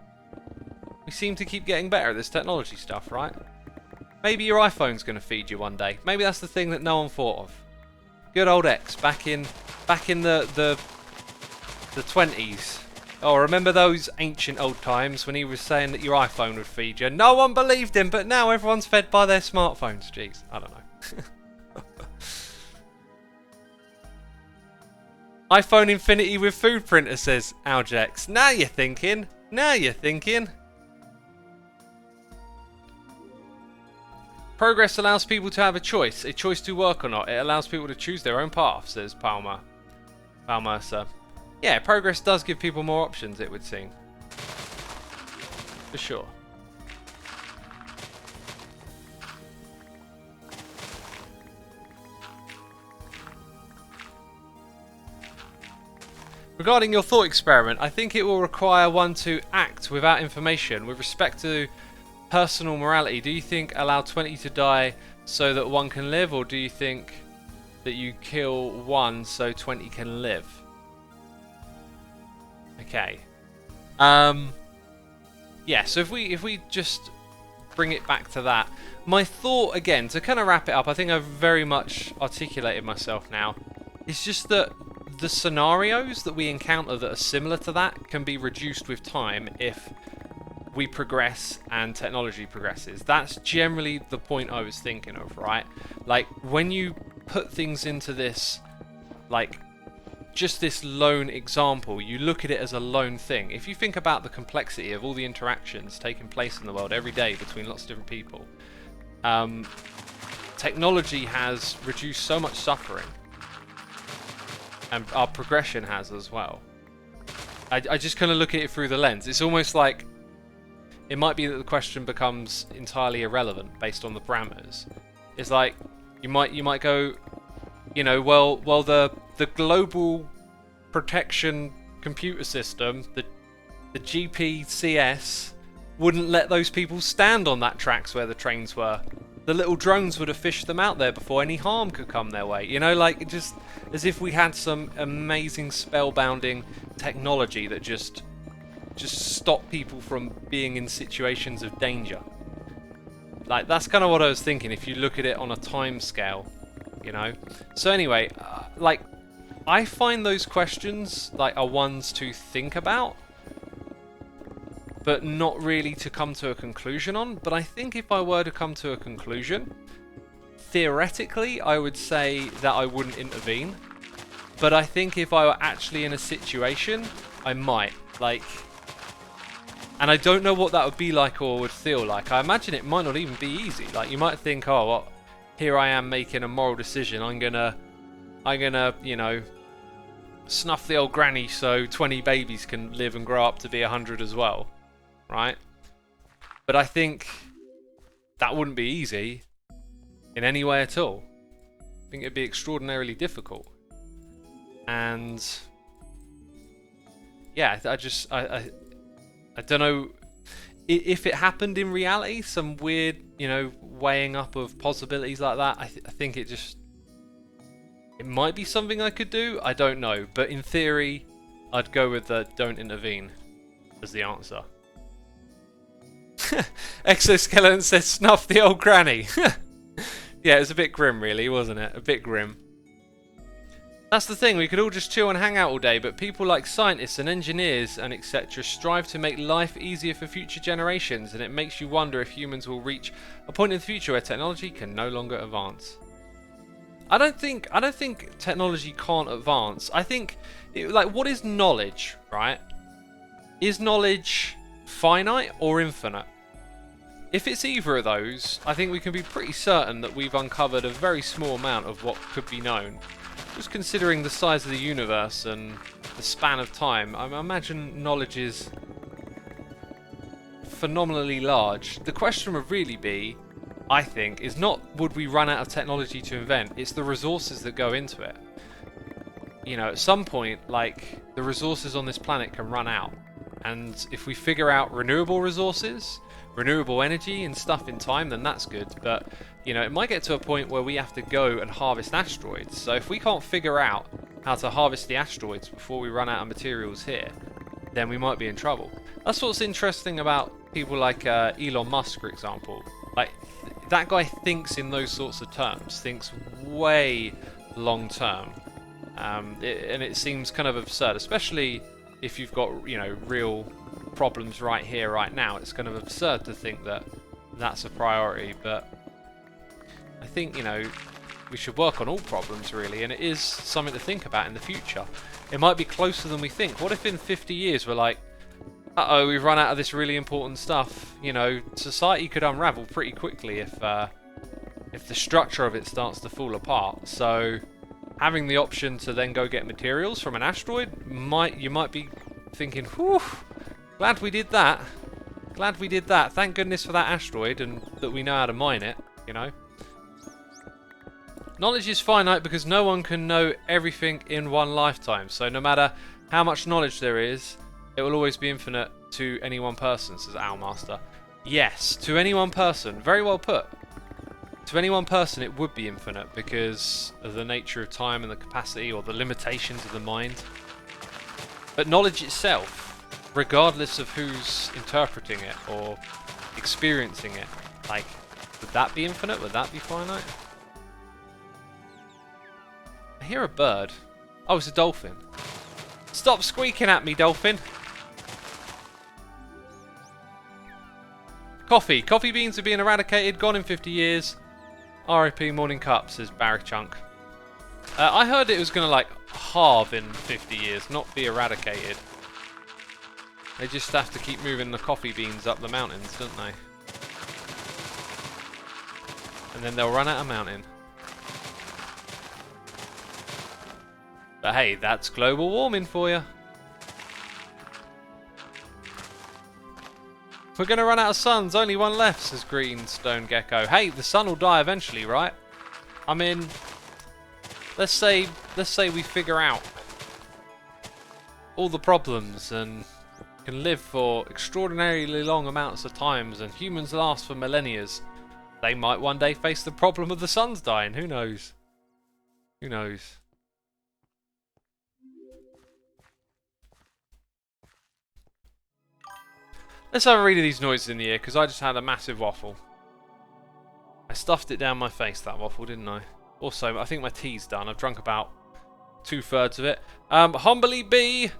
We seem to keep getting better at this technology stuff, right? Maybe your iPhone's going to feed you one day. Maybe that's the thing that no one thought of. Good old X, back in the 20s. Oh, remember those ancient old times when he was saying that your iPhone would feed you? No one believed him, but now everyone's fed by their smartphones. Jeez, I don't know. iPhone Infinity with food printer, says Aljex. Now you're thinking. Now you're thinking. Progress allows people to have a choice to work or not. It allows people to choose their own path, says Palmersa. Yeah, progress does give people more options, it would seem. For sure. Regarding your thought experiment, I think it will require one to act without information. With respect to personal morality, do you think allow 20 to die so that one can live, or do you think that you kill one so 20 can live? Okay. Yeah, so if we just bring it back to that, my thought, again, to kind of wrap it up, I think I've very much articulated myself now, it's just that the scenarios that we encounter that are similar to that can be reduced with time if we progress and technology progresses. That's generally the point I was thinking of, right? When you put things into this, just this lone example, you look at it as a lone thing. If you think about the complexity of all the interactions taking place in the world every day between lots of different people, technology has reduced so much suffering. and our progression has as well. I just kind of look at it through the lens. It's almost like it might be that the question becomes entirely irrelevant based on the parameters. It's like you might go, you know, well the global protection computer system, the GPCS, wouldn't let those people stand on that tracks where the trains were. The little drones would have fished them out there before any harm could come their way. You know, like, just as if we had some amazing spellbinding technology that just stopped people from being in situations of danger. Like, that's kind of what I was thinking if you look at it on a time scale, you know. So anyway, like, I find those questions like are ones to think about, but not really to come to a conclusion on. But I think if I were to come to a conclusion, theoretically, I would say that I wouldn't intervene. But I think if I were actually in a situation, I might. Like, and I don't know what that would be like or would feel like. I imagine it might not even be easy. Like, you might think, oh, well, here I am making a moral decision. I'm gonna, you know, snuff the old granny so 20 babies can live and grow up to be 100 as well. Right? But I think that wouldn't be easy in any way at all. I think it'd be extraordinarily difficult. And yeah, I don't know if it happened in reality, some weird, you know, weighing up of possibilities like that. I think it might be something I could do. I don't know, but in theory, I'd go with the don't intervene as the answer. Exoskeleton says snuff the old granny. Yeah, it was a bit grim really, wasn't it? A bit grim. That's the thing, we could all just chill and hang out all day, but people like scientists and engineers and etc. strive to make life easier for future generations, and it makes you wonder if humans will reach a point in the future where technology can no longer advance. I don't think technology can't advance. I think, like, what is knowledge, right? Is knowledge finite or infinite? If it's either of those, I think we can be pretty certain that we've uncovered a very small amount of what could be known. Just considering the size of the universe and the span of time, I imagine knowledge is phenomenally large. The question would really be, I think, is not would we run out of technology to invent, it's the resources that go into it. You know, at some point, like, the resources on this planet can run out. And if we figure out renewable resources, renewable energy and stuff in time, then that's good. But, you know, it might get to a point where we have to go and harvest asteroids. So if we can't figure out how to harvest the asteroids before we run out of materials here, then we might be in trouble. That's what's interesting about people like Elon Musk, for example. Like, that guy thinks in those sorts of terms, thinks way long term. And it seems kind of absurd, especially if you've got, you know, real problems right here, right now. It's kind of absurd to think that that's a priority, but I think, you know, we should work on all problems really, and it is something to think about in the future. It might be closer than we think. What if in 50 years we're like, uh-oh, we've run out of this really important stuff? You know, society could unravel pretty quickly if the structure of it starts to fall apart. So having the option to then go get materials from an asteroid, you might be thinking, whew, glad we did that. Glad we did that. Thank goodness for that asteroid and that we know how to mine it, you know. Knowledge is finite because no one can know everything in one lifetime. So no matter how much knowledge there is, it will always be infinite to any one person, says Owlmaster. Yes, to any one person. Very well put. To any one person it would be infinite because of the nature of time and the capacity or the limitations of the mind. But knowledge itself, regardless of who's interpreting it or experiencing it, like, would that be infinite? Would that be finite? I hear a bird. Oh, it's a dolphin. Stop squeaking at me, dolphin. Coffee. Coffee beans are being eradicated, gone in 50 years. RIP Morning Cup, says Barry Chunk. I heard it was going to, like, halve in 50 years, not be eradicated. They just have to keep moving the coffee beans up the mountains, don't they? And then they'll run out of mountain. But hey, that's global warming for you. We're going to run out of suns. Only one left, says Green Stone Gecko. Hey, the sun will die eventually, right? I mean, let's say we figure out all the problems and can live for extraordinarily long amounts of times, and humans last for millennia. They might one day face the problem of the sun's dying. Who knows? Who knows? Let's have a read of these noises in the ear, because I just had a massive waffle. I stuffed it down my face, that waffle, didn't I? Also, I think my tea's done. I've drunk about 2/3 of it. Humbly B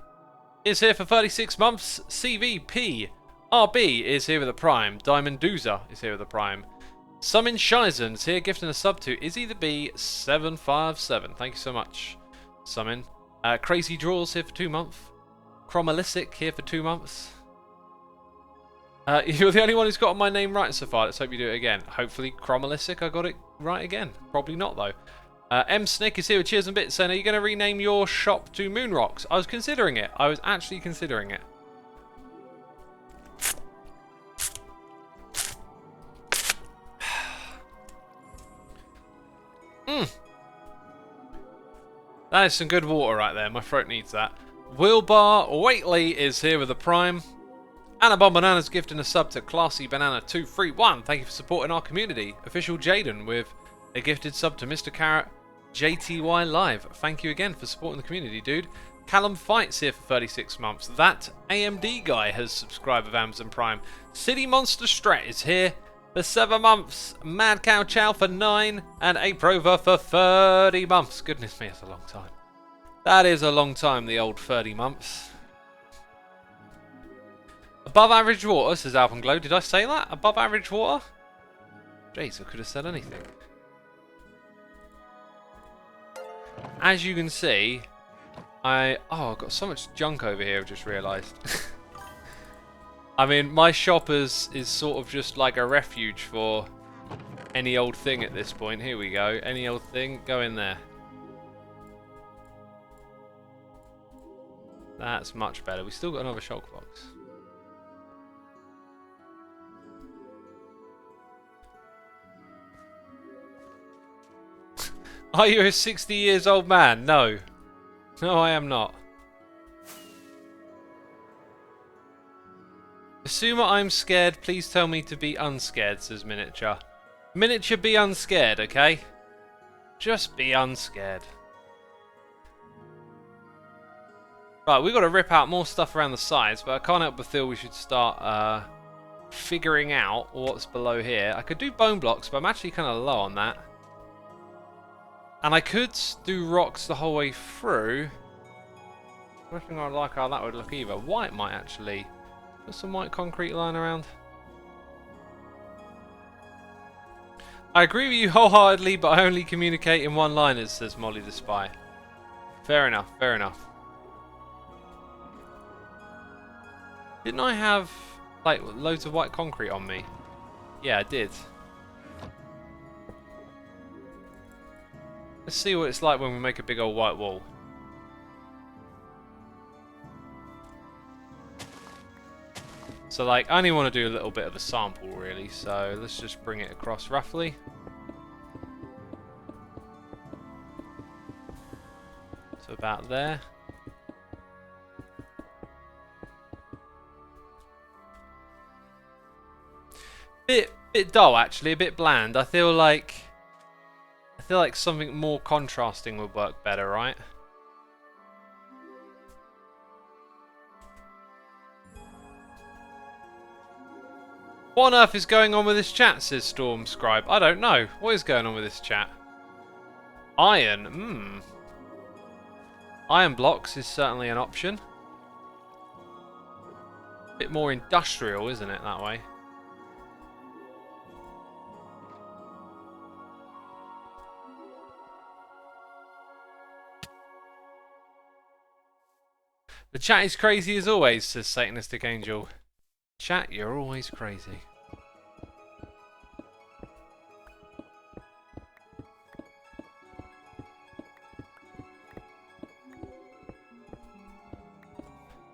is here for 36 months. CVP RB is here with a prime. Diamond Dooze is here with a prime. Summon Shizen is here, gifting a sub to Izzy the Bee 757. Thank you so much, Summon. Crazy Draws here for 2 months. Chromolisic here for 2 months. You're the only one who's got my name right so far. Let's hope you do it again. Hopefully, Chromolisic, I got it right again. Probably not, though. emsnik is here with cheers and bits saying, are you going to rename your shop to Moonrocks? I was considering it. I was actually considering it. That is some good water right there. My throat needs that. Wilbar Waitley is here with a prime. Anabon Banana's gifting a sub to Classy Banana 231. Thank you for supporting our community. Official Jaden with a gifted sub to Mr. Carrot JTY Live. Thank you again for supporting the community, dude. Callum Fights here for 36 months. That AMD guy has subscribed with Amazon Prime. City Monster Strat is here for 7 months. Mad Cow Chow for 9. And Aprover for 30 months. Goodness me, that's a long time. That is a long time, the old 30 months. Above average water, says Alpenglow. Did I say that? Above average water? Jeez, I could have said anything. As you can see, I've got so much junk over here, I've just realised. I mean, my shop is sort of just like a refuge for any old thing at this point. Here we go. Any old thing, go in there. That's much better. We still got another shulk box. Are you a 60 years old man? No. No, I am not. Assume I'm scared, please tell me to be unscared, says Miniature. Miniature, be unscared, okay? Just be unscared. Right, we've got to rip out more stuff around the sides, but I can't help but feel we should start figuring out what's below here. I could do bone blocks, but I'm actually kind of low on that. And I could do rocks the whole way through. I don't think I like how that would look either. White might actually. There's some white concrete lying around. I agree with you wholeheartedly, but I only communicate in one-liners, says Molly the Spy. Fair enough, fair enough. Didn't I have, like, loads of white concrete on me? Yeah, I did. Let's see what it's like when we make a big old white wall. So, like, I only want to do a little bit of a sample, really. So, let's just bring it across roughly. So, about there. Bit dull, actually. A bit bland. I feel like something more contrasting would work better, right? What on earth is going on with this chat, says Storm Scribe. I don't know. What is going on with this chat? Iron, Iron blocks is certainly an option. Bit more industrial, isn't it, that way? The chat is crazy as always, says Satanistic Angel. Chat, you're always crazy.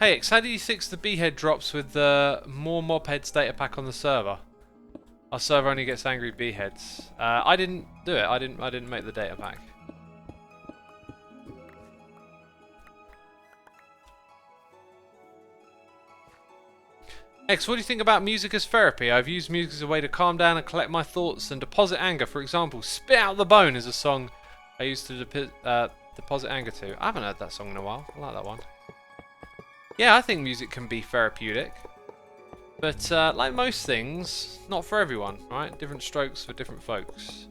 Hey X, how do you fix the behead drops with the more mob heads data pack on the server? Our server only gets angry beheads. I didn't do it. I didn't make the data pack. X, what do you think about music as therapy? I've used music as a way to calm down and collect my thoughts and deposit anger. For example, Spit Out the Bone is a song I used to deposit anger to. I haven't heard that song in a while. I like that one. Yeah, I think music can be therapeutic. But like most things, not for everyone, right? Different strokes for different folks.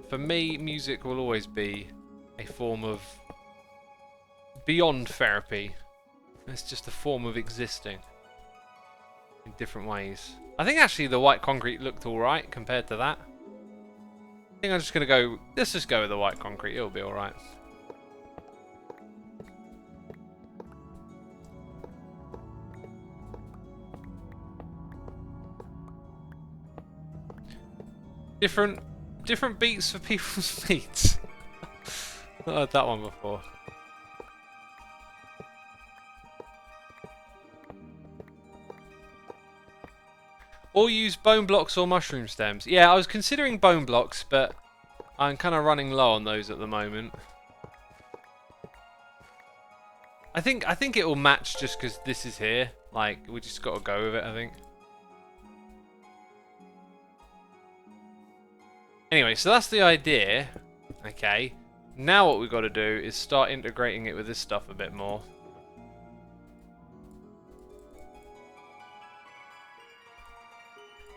For me, music will always be a form of beyond therapy. It's just a form of existing. In different ways. I think actually the white concrete looked alright compared to that. I think I'm just going to go... Let's just go with the white concrete. It'll be alright. Different beats for people's beats. Not heard that one before. Or use bone blocks or mushroom stems. Yeah, I was considering bone blocks, but I'm kind of running low on those at the moment. I think it will match just because this is here. Like, we just got to go with it, I think. Anyway, so that's the idea. Okay. Now what we've got to do is start integrating it with this stuff a bit more.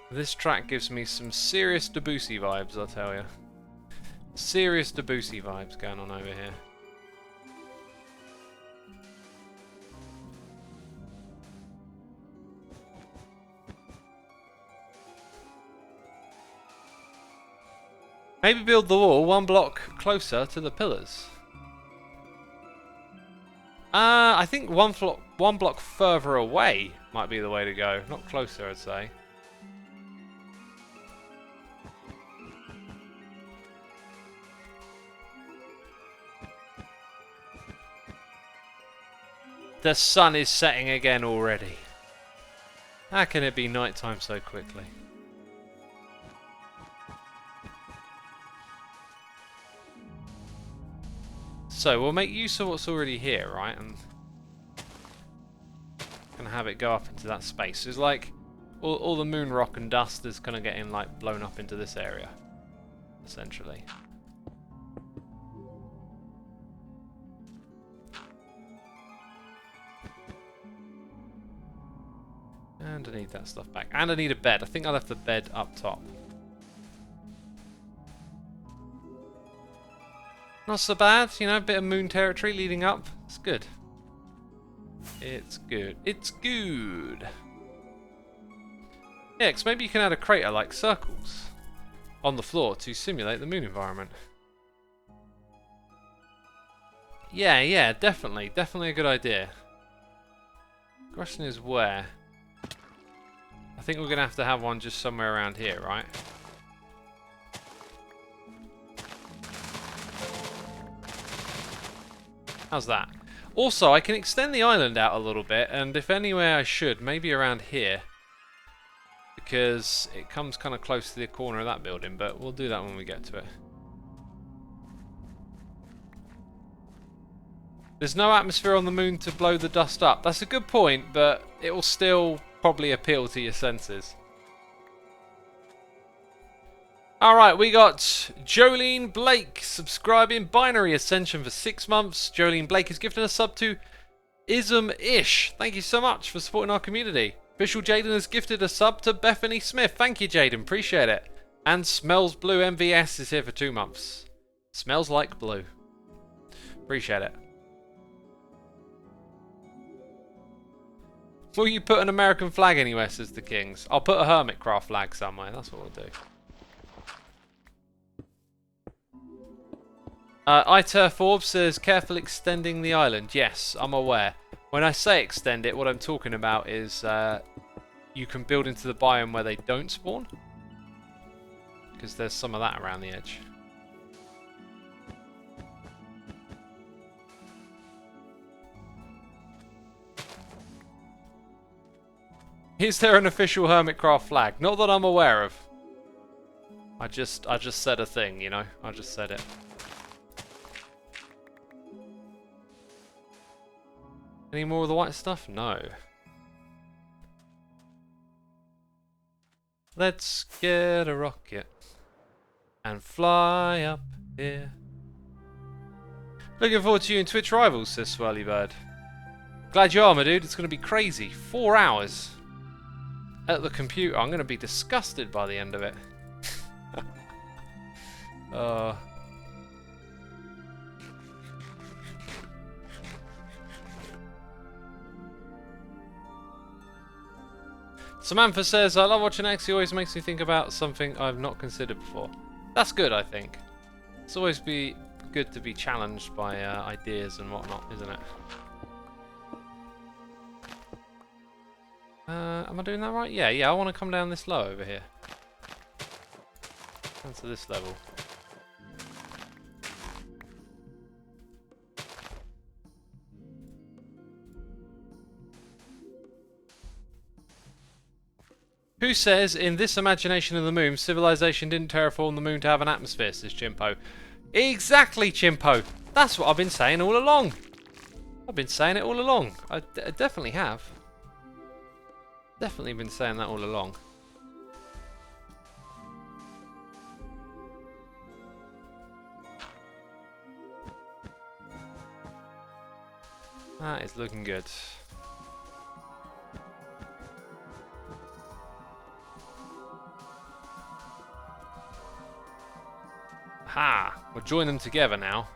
This track gives me some serious Debussy vibes, I'll tell you. Serious Debussy vibes going on over here. Maybe build the wall one block closer to the pillars. I think one block further away might be the way to go. Not closer, I'd say. The sun is setting again already. How can it be nighttime so quickly? So we'll make use of what's already here, right? And gonna have it go up into that space. It's like all the moon rock and dust is kind of getting like blown up into this area, essentially. And I need that stuff back. And I need a bed. I think I left the bed up top. Not so bad, you know, a bit of moon territory leading up. It's good. It's good. It's good. Yeah, 'cause maybe you can add a crater like circles on the floor to simulate the moon environment. Yeah, definitely. Definitely a good idea. The question is where? I think we're going to have one just somewhere around here, right? How's that? Also, I can extend the island out a little bit, and if anywhere I should, maybe around here. Because it comes kind of close to the corner of that building, but we'll do that when we get to it. There's no atmosphere on the moon to blow the dust up. That's a good point, but it will still probably appeal to your senses. Alright, we got Jolene Blake subscribing Binary Ascension for 6 months. Jolene Blake has gifted a sub to Ism-ish. Thank you so much for supporting our community. Official Jaden has gifted a sub to Bethany Smith. Thank you, Jaden. Appreciate it. And Smells Blue MVS is here for 2 months. Smells like blue. Appreciate it. Will you put an American flag anywhere, says the Kings? I'll put a Hermitcraft flag somewhere. That's what we'll do. iTurf Orb says, careful extending the island. Yes, I'm aware. When I say extend it, what I'm talking about is you can build into the biome where they don't spawn. Because there's some of that around the edge. Is there an official Hermitcraft flag? Not that I'm aware of. I just said a thing, you know? I just said it. Any more of the white stuff? No. Let's get a rocket and fly up here. Looking forward to you in Twitch Rivals, says Swirly Bird. Glad you are, my dude. It's going to be crazy. 4 hours at the computer. I'm going to be disgusted by the end of it. Samantha says, I love watching X. He always makes me think about something I've not considered before. That's good, I think. It's always good to be challenged by ideas and whatnot, isn't it? Am I doing that right? Yeah, I want to come down this low over here. Down to this level. Who says, in this imagination of the moon, civilization didn't terraform the moon to have an atmosphere, says Chimpo. Exactly, Chimpo. That's what I've been saying all along. I've been saying it all along. I definitely have. Definitely been saying that all along. That is looking good. Ha! We'll join them together now.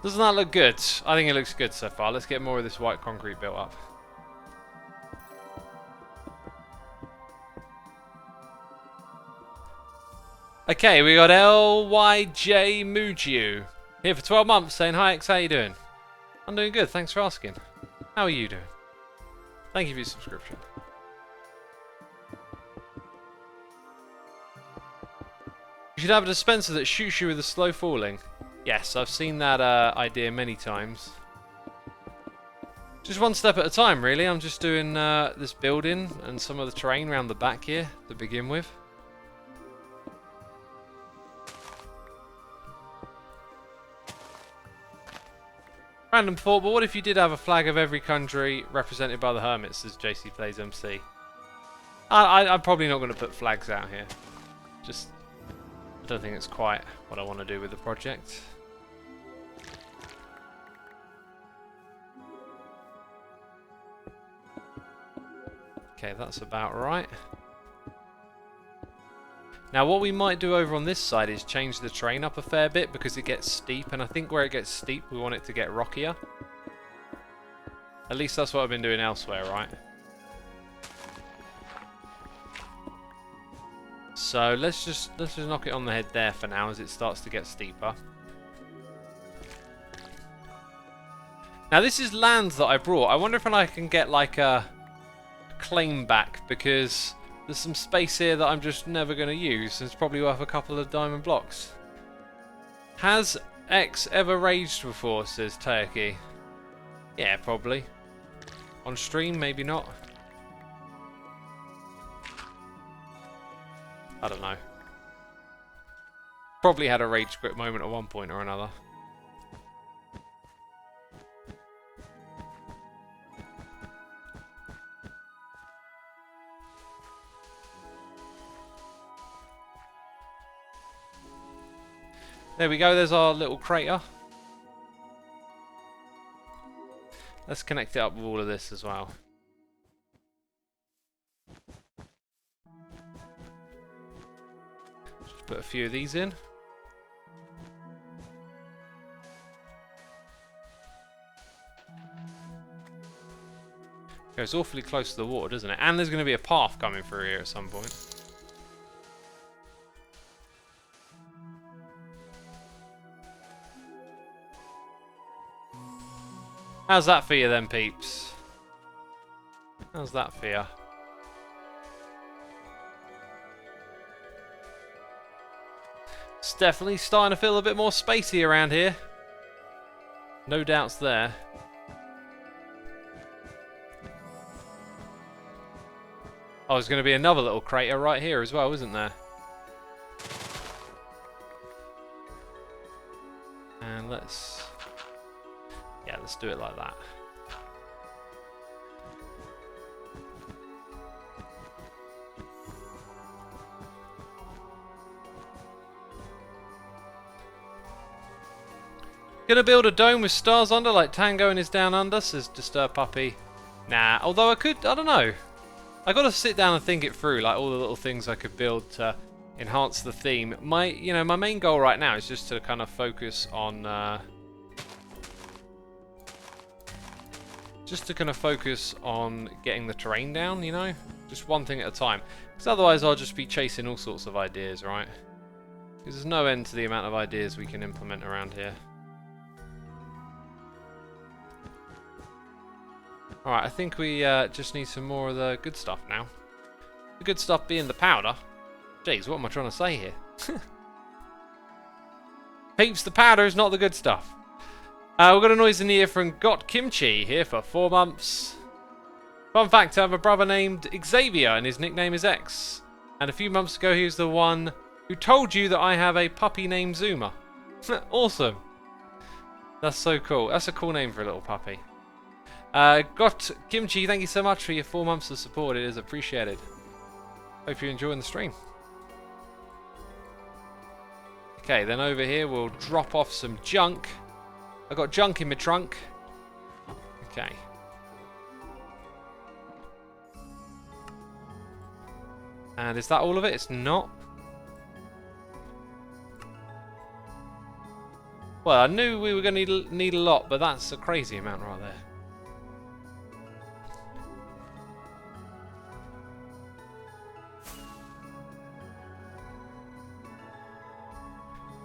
Doesn't that look good? I think it looks good so far. Let's get more of this white concrete built up. Okay, we got LYJ Mujiu here for 12 months saying, hi X, how you doing? I'm doing good, thanks for asking. How are you doing? Thank you for your subscription. You should have a dispenser that shoots you with a slow falling. Yes, I've seen that idea many times. Just one step at a time, really. I'm just doing this building and some of the terrain around the back here to begin with. Random thought, but what if you did have a flag of every country represented by the hermits, as JC Plays MC? I'm probably not going to put flags out here. Just, I don't think it's quite what I want to do with the project. Okay, that's about right. Now what we might do over on this side is change the terrain up a fair bit because it gets steep, and I think where it gets steep we want it to get rockier. At least that's what I've been doing elsewhere, right? So let's just knock it on the head there for now as it starts to get steeper. Now this is land that I brought. I wonder if I can get like a claim back, because there's some space here that I'm just never going to use, and it's probably worth a couple of diamond blocks. Has X ever raged before, says Taiki. Yeah, probably. On stream, maybe not. I don't know. Probably had a rage quit moment at one point or another. There we go, there's our little crater. Let's connect it up with all of this as well. Just put a few of these in. Goes awfully close to the water, doesn't it? And there's going to be a path coming through here at some point. How's that for you then, peeps? How's that for you? It's definitely starting to feel a bit more spacey around here. No doubts there. Oh, there's going to be another little crater right here as well, isn't there? And let's... yeah, let's do it like that. Gonna build a dome with stars under like Tango and his Down Under, says Disturbed Puppy. Nah, although I could, I don't know. I gotta sit down and think it through, like all the little things I could build to enhance the theme. My main goal right now is just to kind of focus on, getting the terrain down, you know? Just one thing at a time. Because otherwise I'll just be chasing all sorts of ideas, right? Because there's no end to the amount of ideas we can implement around here. Alright, I think we just need some more of the good stuff now. The good stuff being the powder. Jeez, what am I trying to say here? Peeps, the powder is not the good stuff. We've got a noise in the ear from Got Kimchi here for 4 months. Fun fact, I have a brother named Xavier and his nickname is X. And a few months ago he was the one who told you that I have a puppy named Zuma. Awesome. That's so cool. That's a cool name for a little puppy. Got Kimchi, thank you so much for your 4 months of support. It is appreciated. Hope you're enjoying the stream. Okay, then over here we'll drop off some junk. I got junk in my trunk. Okay. And is that all of it? It's not. Well, I knew we were going to need a lot, but that's a crazy amount right there.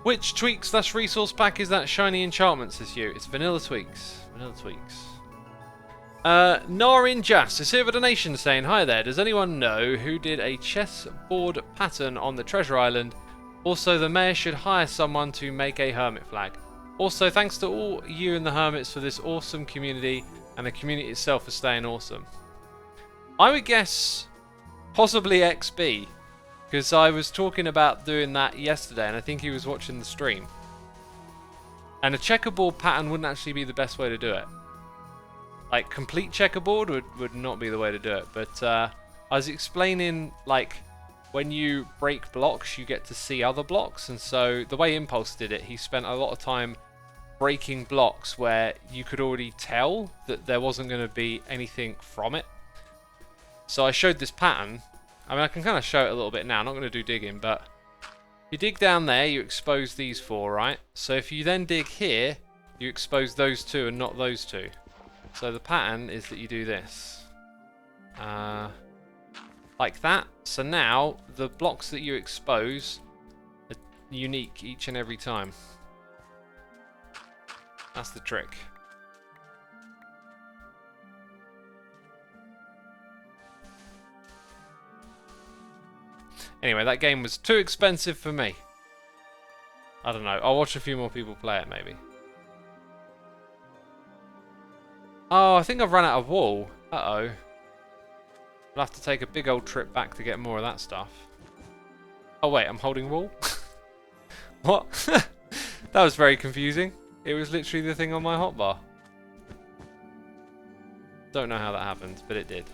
Which tweaks/resource pack is that shiny enchantment, says you? It's Vanilla Tweaks. Vanilla Tweaks. Narinjas is here with a donation saying, hi there, does anyone know who did a chessboard pattern on the treasure island? Also, the mayor should hire someone to make a hermit flag. Also, thanks to all you and the hermits for this awesome community, and the community itself for staying awesome. I would guess possibly XB. Because I was talking about doing that yesterday, and I think he was watching the stream. And a checkerboard pattern wouldn't actually be the best way to do it. Like, complete checkerboard would not be the way to do it. But I was explaining, like, when you break blocks, you get to see other blocks. And so, the way Impulse did it, he spent a lot of time breaking blocks where you could already tell that there wasn't going to be anything from it. So I showed this pattern. I mean, I can kind of show it a little bit now. I'm not going to do digging, but you dig down there, you expose these 4, right? So if you then dig here, you expose those 2 and not those 2. So the pattern is that you do this. Like that. So now, the blocks that you expose are unique each and every time. That's the trick. Anyway, that game was too expensive for me. I don't know. I'll watch a few more people play it, maybe. Oh, I think I've run out of wool. Uh-oh. I'll have to take a big old trip back to get more of that stuff. Oh, wait. I'm holding wool? What? That was very confusing. It was literally the thing on my hotbar. Don't know how that happened, but it did.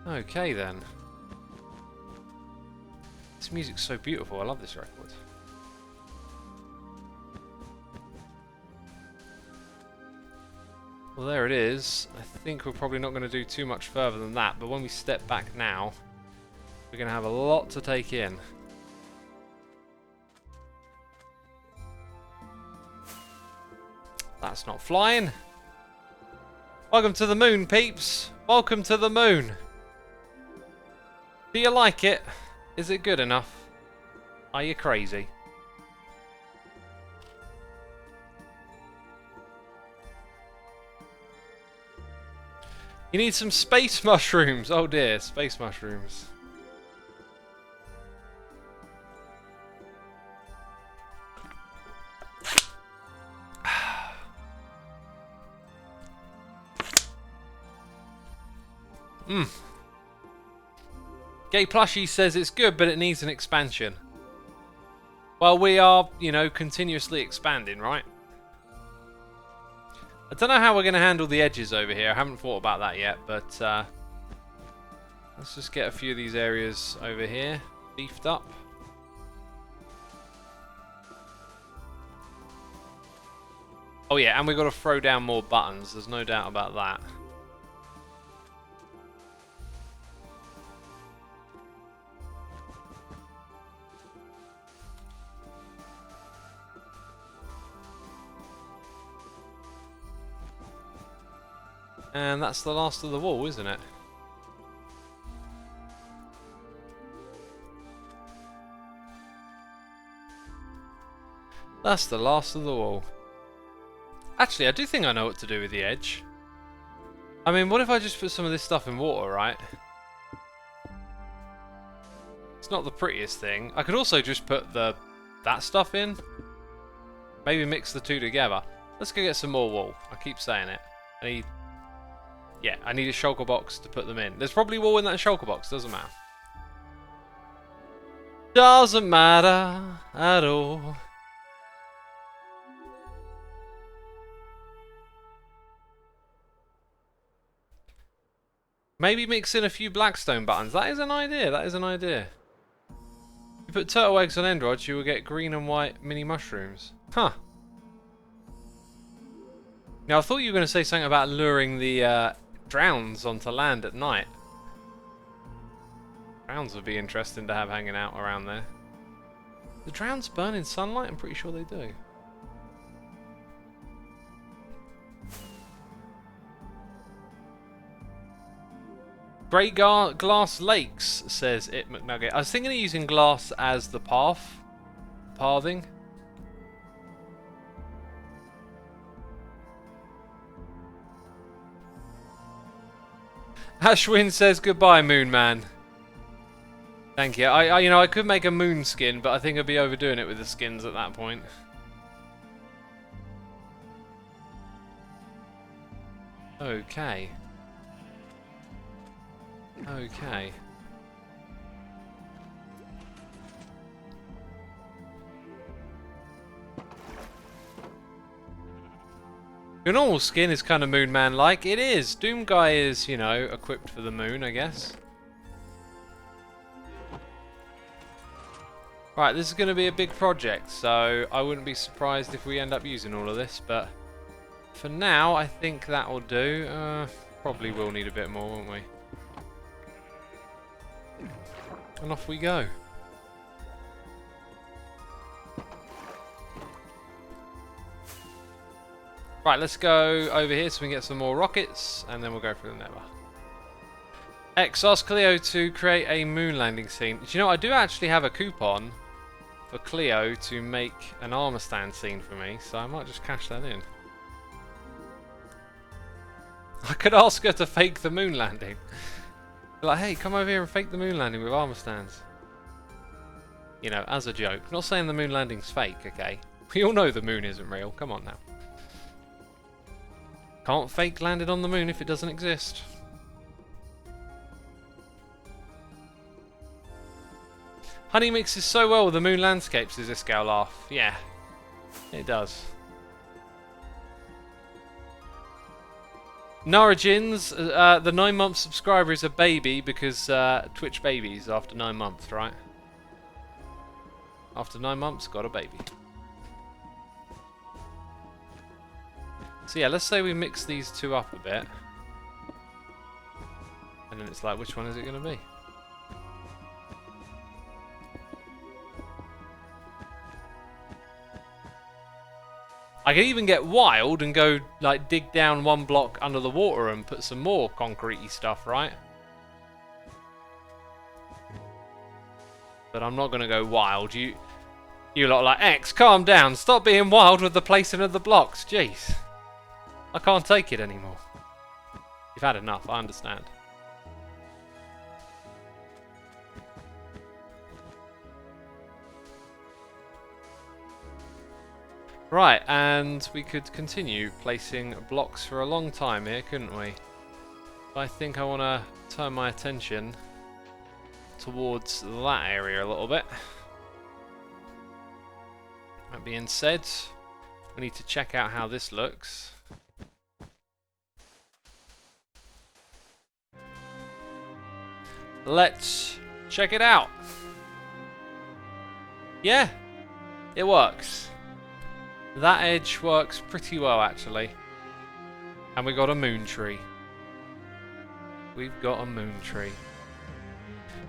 Okay then. This music's so beautiful, I love this record. Well, there it is. I think we're probably not going to do too much further than that, but when we step back now, we're going to have a lot to take in. That's not flying. Welcome to the moon, peeps. Welcome to the moon. Do you like it? Is it good enough? Are you crazy? You need some space mushrooms. Oh dear, space mushrooms. Gay Plushie says it's good, but it needs an expansion. Well, we are, you know, continuously expanding, right? I don't know how we're going to handle the edges over here. I haven't thought about that yet, but let's just get a few of these areas over here beefed up. Oh yeah, and we've got to throw down more buttons. There's no doubt about that. And that's the last of the wall, isn't it? That's the last of the wall. Actually, I do think I know what to do with the edge. I mean, what if I just put some of this stuff in water, right? It's not the prettiest thing. I could also just put that stuff in. Maybe mix the two together. Let's go get some more wool. I keep saying it. I need a shulker box to put them in. There's probably wool in that shulker box. Doesn't matter. Doesn't matter at all. Maybe mix in a few blackstone buttons. That is an idea. That is an idea. If you put turtle eggs on end rods, you will get green and white mini mushrooms. Huh. Now, I thought you were going to say something about luring the drowns onto land at night. Drowns would be interesting to have hanging out around there. Do drowns burn in sunlight? I'm pretty sure they do. Great Glass Lakes, says It McNugget. I was thinking of using glass as the pathing. Ashwin says goodbye, Moon Man. Thank you. I could make a moon skin, but I think I'd be overdoing it with the skins at that point. Okay. Okay. Your normal skin is kind of Moon Man-like. It is. Doom Guy is, you know, equipped for the moon, I guess. Right, this is going to be a big project, so I wouldn't be surprised if we end up using all of this, but for now, I think that will do. Probably will need a bit more, won't we? And off we go. Right, let's go over here so we can get some more rockets, and then we'll go through the nether. X, ask Cleo to create a moon landing scene. Do you know, I do actually have a coupon for Cleo to make an armor stand scene for me, so I might just cash that in. I could ask her to fake the moon landing. Like, hey, come over here and fake the moon landing with armor stands. You know, as a joke. I'm not saying the moon landing's fake, okay? We all know the moon isn't real. Come on now. Can't fake landed on the moon if it doesn't exist. Honey mixes so well with the moon landscapes, does this gal laugh? Yeah, it does. Narajins, the 9-month subscriber is a baby because Twitch babies after 9 months, right? After 9 months, got a baby. So yeah, let's say we mix these two up a bit. And then it's like, which one is it going to be? I could even get wild and go, like, dig down one block under the water and put some more concrete-y stuff, right? But I'm not going to go wild. You lot are like, X, calm down. Stop being wild with the placing of the blocks. Jeez. I can't take it anymore. You've had enough, I understand. Right, and we could continue placing blocks for a long time here, couldn't we? I think I want to turn my attention towards that area a little bit. That being said, we need to check out how this looks. Let's check it out. Yeah, it works. That edge works pretty well, actually. And we got a moon tree. We've got a moon tree.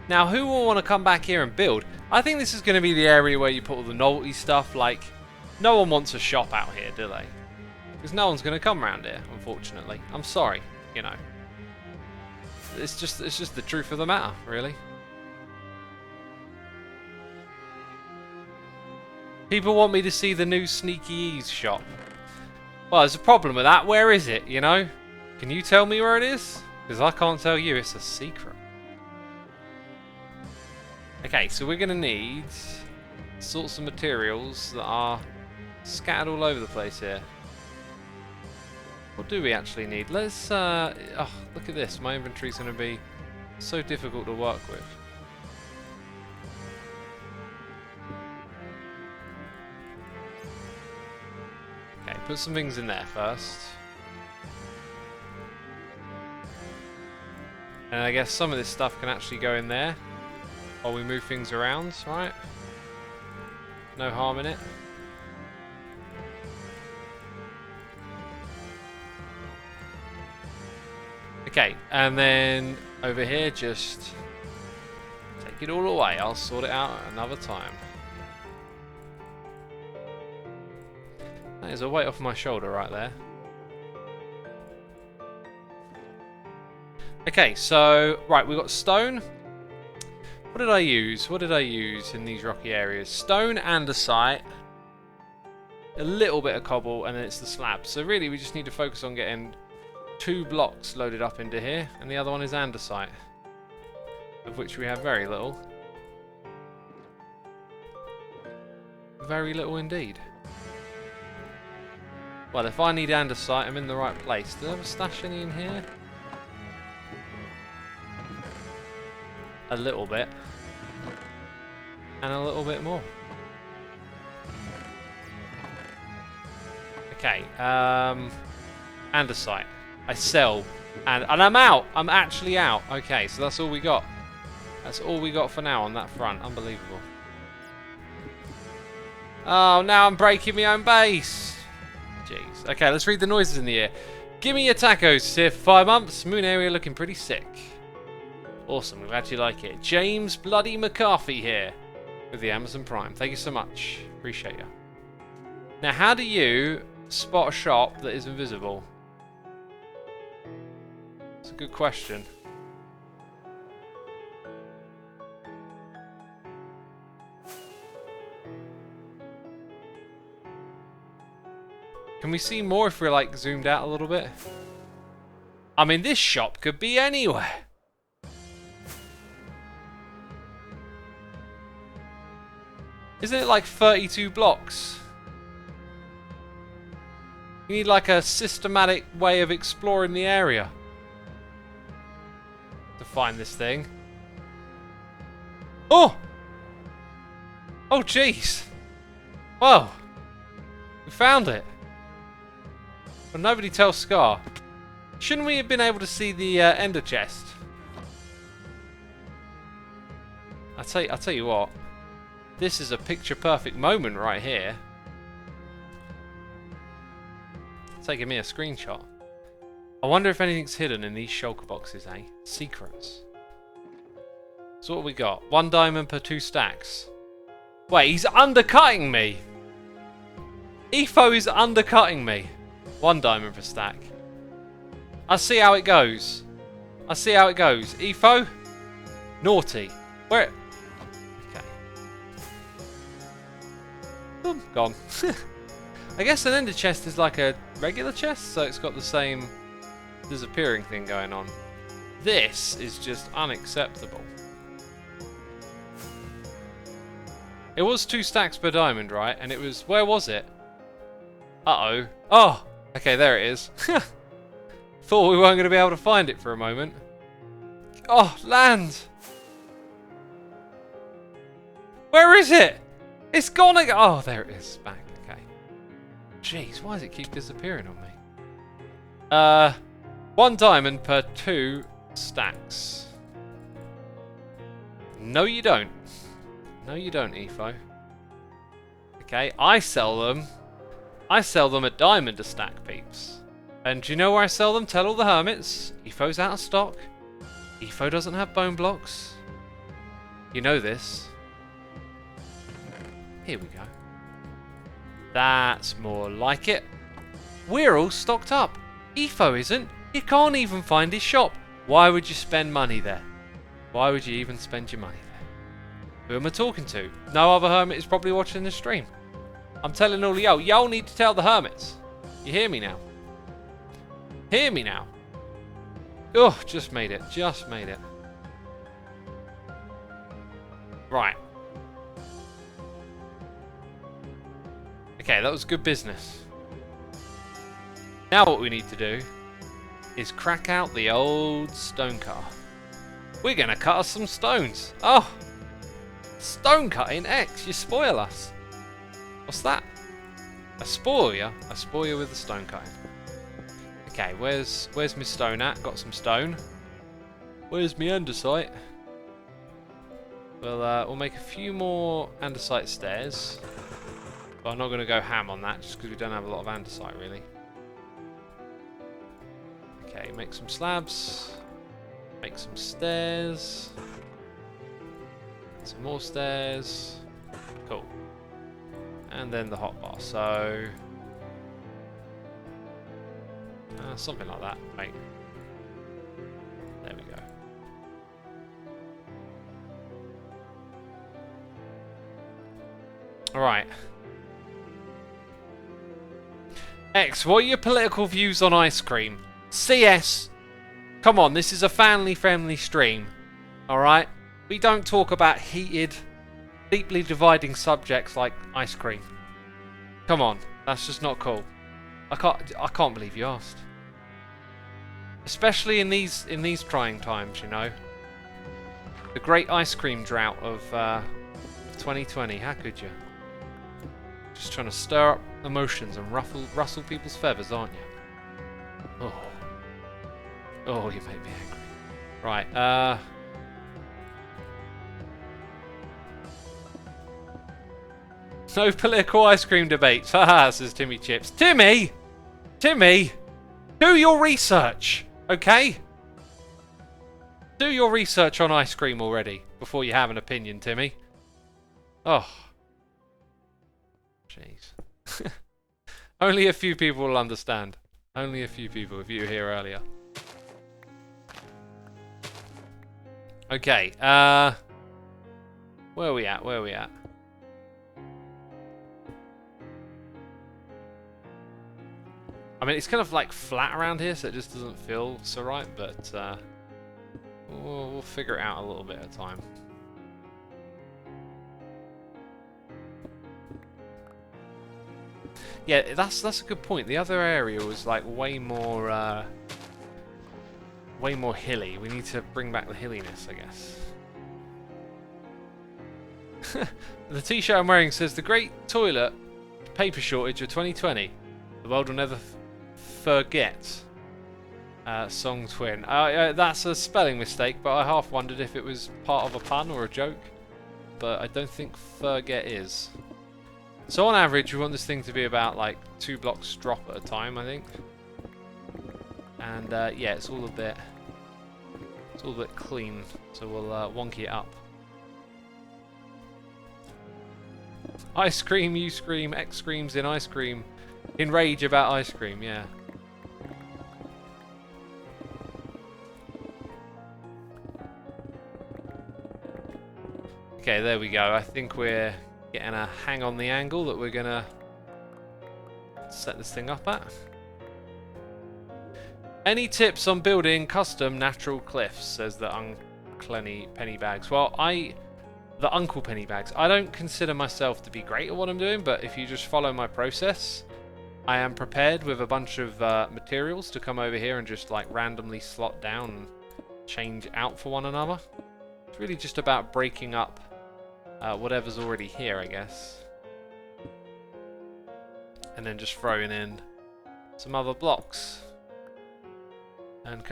Now, who will want to come back here and build? I think this is going to be the area where you put all the novelty stuff. Like, no one wants a shop out here, do they? Because no one's going to come around here, unfortunately. I'm sorry, you know. It's just the truth of the matter, really. People want me to see the new Sneaky Ease shop. Well, there's a problem with that. Where is it, you know? Can you tell me where it is? Because I can't tell you. It's a secret. Okay, so we're going to need sorts of materials that are scattered all over the place here. What do we actually need? Let's, oh, look at this. My inventory's going to be so difficult to work with. Okay, put some things in there first. And I guess some of this stuff can actually go in there while we move things around, right? No harm in it. Okay, and then over here, just take it all away. I'll sort it out another time. That is a weight off my shoulder right there. Okay, so, right, we've got stone. What did I use? What did I use in these rocky areas? Stone, andesite, a little bit of cobble, and then it's the slab. So really, we just need to focus on getting 2 blocks loaded up into here, and the other one is andesite, of which we have very little. Very little indeed. Well, if I need andesite, I'm in the right place. Do I have a stash any in here? A little bit. And a little bit more. Okay, andesite. I sell. And I'm out. I'm actually out. Okay, so that's all we got. That's all we got for now on that front. Unbelievable. Oh, now I'm breaking my own base. Jeez. Okay, let's read the noises in the air. Gimme your tacos, Sif. 5 months. Moon area looking pretty sick. Awesome. I'm glad you like it. James Bloody McCarthy here with the Amazon Prime. Thank you so much. Appreciate you. Now, how do you spot a shop that is invisible? It's a good question. Can we see more if we're like zoomed out a little bit? I mean, this shop could be anywhere. Isn't it like 32 blocks? You need like a systematic way of exploring the area to find this thing. Oh! Oh, jeez. Whoa. We found it. But nobody tells Scar. Shouldn't we have been able to see the ender chest? I'll tell you what. This is a picture-perfect moment right here. Taking me a screenshot. I wonder if anything's hidden in these shulker boxes, eh? Secrets. So what have we got? 1 diamond per 2 stacks. Wait, he's undercutting me! Efo is undercutting me. 1 diamond per stack. I see how it goes. I see how it goes. Efo? Naughty. Where? Okay. Gone. I guess an ender chest is like a regular chest, so it's got the same disappearing thing going on. This is just unacceptable. It was 2 stacks per diamond, right? And it was... Where was it? Uh-oh. Oh! Okay, there it is. Thought we weren't going to be able to find it for a moment. Oh, land! Where is it? It's gone again! Oh, there it is. Back. Okay. Jeez, why does it keep disappearing on me? 1 diamond per 2 stacks. No, you don't. No, you don't, Efo. Okay, I sell them. I sell them a diamond a stack, peeps. And do you know where I sell them? Tell all the hermits. Efo's out of stock. Efo doesn't have bone blocks. You know this. Here we go. That's more like it. We're all stocked up. Efo isn't. He can't even find his shop. Why would you spend money there? Why would you even spend your money there? Who am I talking to? No other hermit is probably watching this stream. I'm telling all of y'all. Y'all need to tell the hermits. You hear me now? Hear me now. Oh, just made it. Just made it. Right. Okay, that was good business. Now what we need to do is crack out the old stone car. We're going to cut us some stones. Oh! Stone cutting X, you spoil us. What's that? I spoil you? I spoil you with the stone cutting. Okay, where's my stone at? Got some stone. Where's my andesite? We'll make a few more andesite stairs. But I'm not going to go ham on that just because we don't have a lot of andesite really. Okay, make some slabs. Make some stairs. Some more stairs. Cool. And then the hotbar. So something like that. Right. There we go. Alright. X, what are your political views on ice cream? CS, come on, this is a family-friendly stream. Alright? We don't talk about heated, deeply dividing subjects like ice cream. Come on, that's just not cool. I can't believe you asked. Especially in these trying times, you know. The great ice cream drought of 2020. How could you? Just trying to stir up emotions and rustle people's feathers, aren't you? Oh, you make me angry. Right. No political ice cream debates. Haha, says Timmy Chips. Timmy, do your research. Okay? Do your research on ice cream already before you have an opinion, Timmy. Oh. Jeez. Only a few people will understand. Only a few people if you were here earlier. Okay, where are we at? Where are we at? I mean, it's kind of like flat around here, so it just doesn't feel so right, but we'll figure it out a little bit at a time. Yeah, that's a good point. The other area was like way more hilly. We need to bring back the hilliness, I guess. The t-shirt I'm wearing says the great toilet paper shortage of 2020. The world will never forget. Song twin. That's a spelling mistake, but I half wondered if it was part of a pun or a joke. But I don't think forget is. So on average, we want this thing to be about like 2 blocks drop at a time, I think. And yeah, it's all a bit clean. So we'll wonky it up. I scream, you scream, X screams in ice cream. In rage about ice cream, yeah. Okay, there we go. I think we're getting a hang on the angle that we're gonna set this thing up at. Any tips on building custom natural cliffs? Says the Pennybags. Well, the Uncle Pennybags. I don't consider myself to be great at what I'm doing, but if you just follow my process, I am prepared with a bunch of materials to come over here and just like randomly slot down and change out for one another. It's really just about breaking up whatever's already here, I guess. And then just throwing in some other blocks. And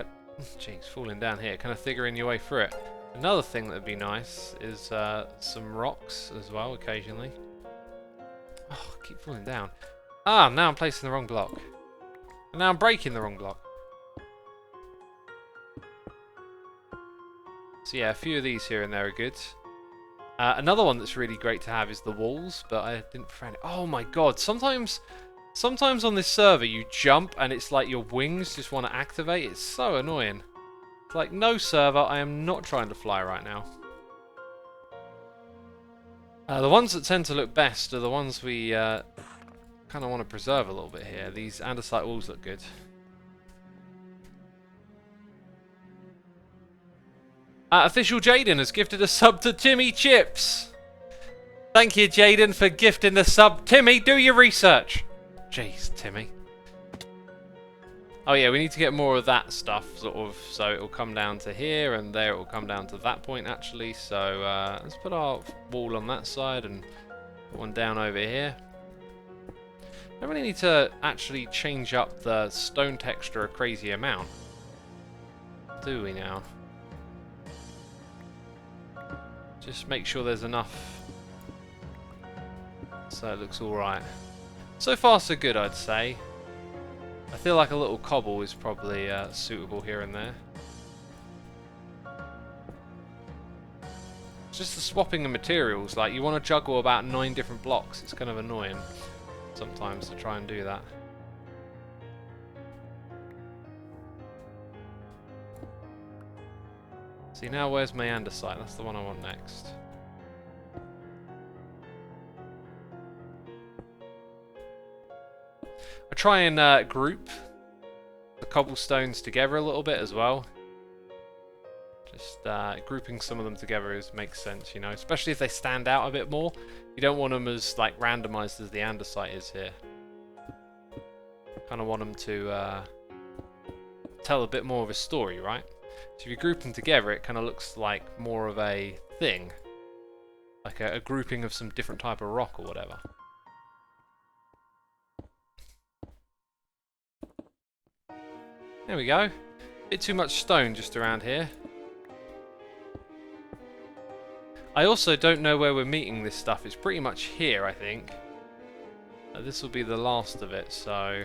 jeez, falling down here, kind of figuring your way through it. Another thing that would be nice is some rocks as well, occasionally. Oh, I keep falling down. Ah, now I'm placing the wrong block. And now I'm breaking the wrong block. So yeah, a few of these here and there are good. Another one that's really great to have is the walls, but I didn't find it. Oh my god, sometimes on this server you jump and it's like your wings just want to activate. It's so annoying. It's like, no server, I am not trying to fly right now. The ones that tend to look best are the ones we kind of want to preserve a little bit here. These andesite walls look good. Official Jaden has gifted a sub to Timmy Chips. Thank you, Jaden, for gifting the sub. Timmy, do your research. Jeez, Timmy. Oh yeah, we need to get more of that stuff, sort of, so it will come down to here, and there it will come down to that point, actually. So let's put our wall on that side and put one down over here. Don't really need to actually change up the stone texture a crazy amount, do we now? Just make sure there's enough so it looks alright. So far so good, I'd say. I feel like a little cobble is probably suitable here and there. It's just the swapping of materials, like you want to juggle about 9 different blocks. It's kind of annoying sometimes to try and do that. See, now where's my andesite? That's the one I want next. I try and group the cobblestones together a little bit as well. Just grouping some of them together makes sense, you know, especially if they stand out a bit more. You don't want them as like randomized as the andesite is here. Kind of want them to tell a bit more of a story, right? So if you group them together, it kind of looks like more of a thing, like a grouping of some different type of rock or whatever. There we go. Bit too much stone just around here. I also don't know where we're meeting this stuff. It's pretty much here, I think. This will be the last of it, so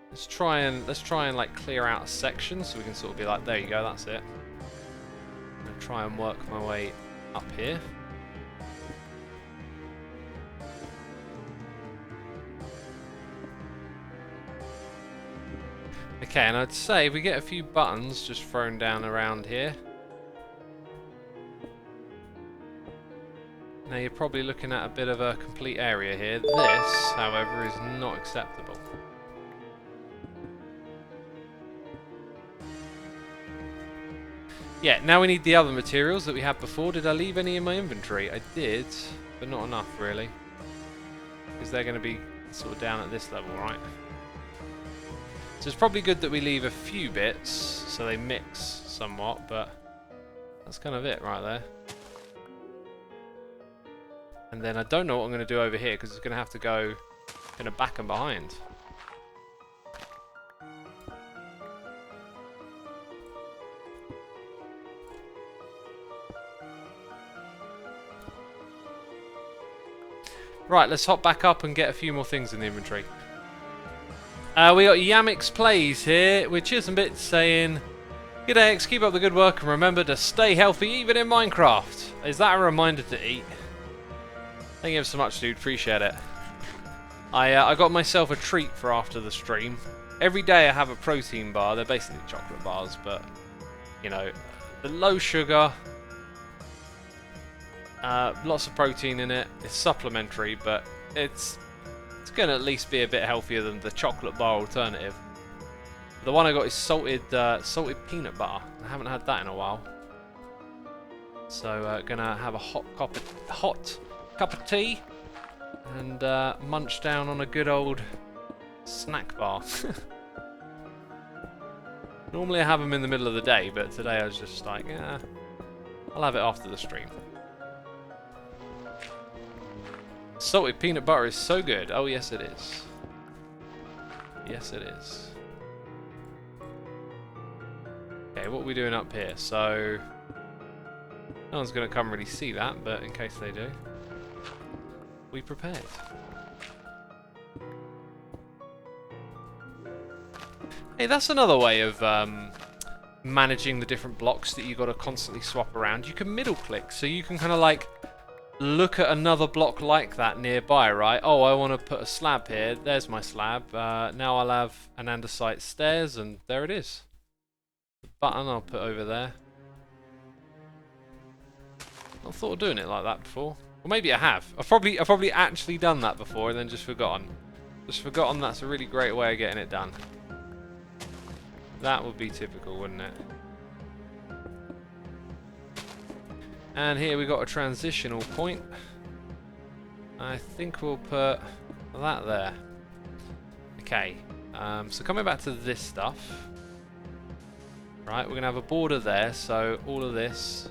let's try and like clear out a section so we can sort of be like, there you go, that's it. And try and work my way up here. Okay, and I'd say if we get a few buttons just thrown down around here. Now you're probably looking at a bit of a complete area here. This, however, is not acceptable. Yeah, now we need the other materials that we had before. Did I leave any in my inventory? I did, but not enough really. Because they're going to be sort of down at this level, right? So it's probably good that we leave a few bits so they mix somewhat, but that's kind of it right there. And then I don't know what I'm going to do over here because it's going to have to go kind of back and behind. Right, let's hop back up and get a few more things in the inventory. We got Yamix Plays here, which is a bit saying, "G'day X, keep up the good work and remember to stay healthy even in Minecraft." Is that a reminder to eat? Thank you so much, dude. Appreciate it. I got myself a treat for after the stream. Every day I have a protein bar. They're basically chocolate bars, but you know, the low sugar, lots of protein in it. It's supplementary, but it's going to at least be a bit healthier than the chocolate bar alternative. The one I got is salted peanut butter. I haven't had that in a while. So gonna have a hot cup of tea and munch down on a good old snack bar. Normally I have them in the middle of the day, but today I was just like, yeah, I'll have it after the stream. Salted peanut butter is so good. Oh yes it is. Yes it is. Okay, what are we doing up here? So, no one's going to come really see that, but in case they do, we prepared. Hey, that's another way of managing the different blocks that you've got to constantly swap around. You can middle click, so you can kind of like look at another block like that nearby, right? Oh, I want to put a slab here. There's my slab. Now I'll have an andesite stairs, and there it is. The button I'll put over there. I thought of doing it like that before. Or maybe I have. I've probably actually done that before and then just forgotten. Just forgotten that's a really great way of getting it done. That would be typical, wouldn't it? And here we got a transitional point. I think we'll put that there. Okay, so coming back to this stuff. Right, we're going to have a border there, so all of this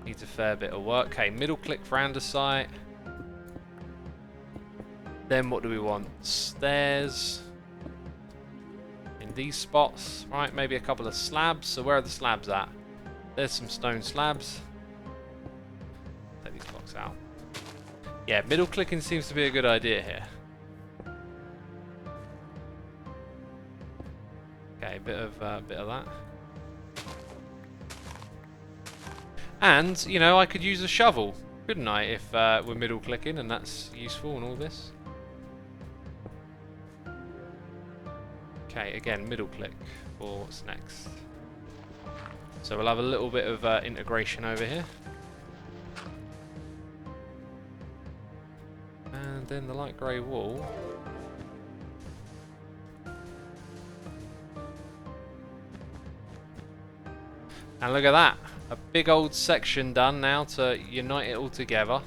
needs a fair bit of work. Okay, middle click for andesite. Then what do we want? Stairs. In these spots. Right, maybe a couple of slabs. So where are the slabs at? There's some stone slabs. Take these blocks out. Yeah, middle clicking seems to be a good idea here. Okay, bit of that. And, you know, I could use a shovel, couldn't I, if we're middle clicking and that's useful and all this. Okay, again, middle click for what's next. So we'll have a little bit of integration over here. And then the light grey wall. And look at that. A big old section done now to unite it all together.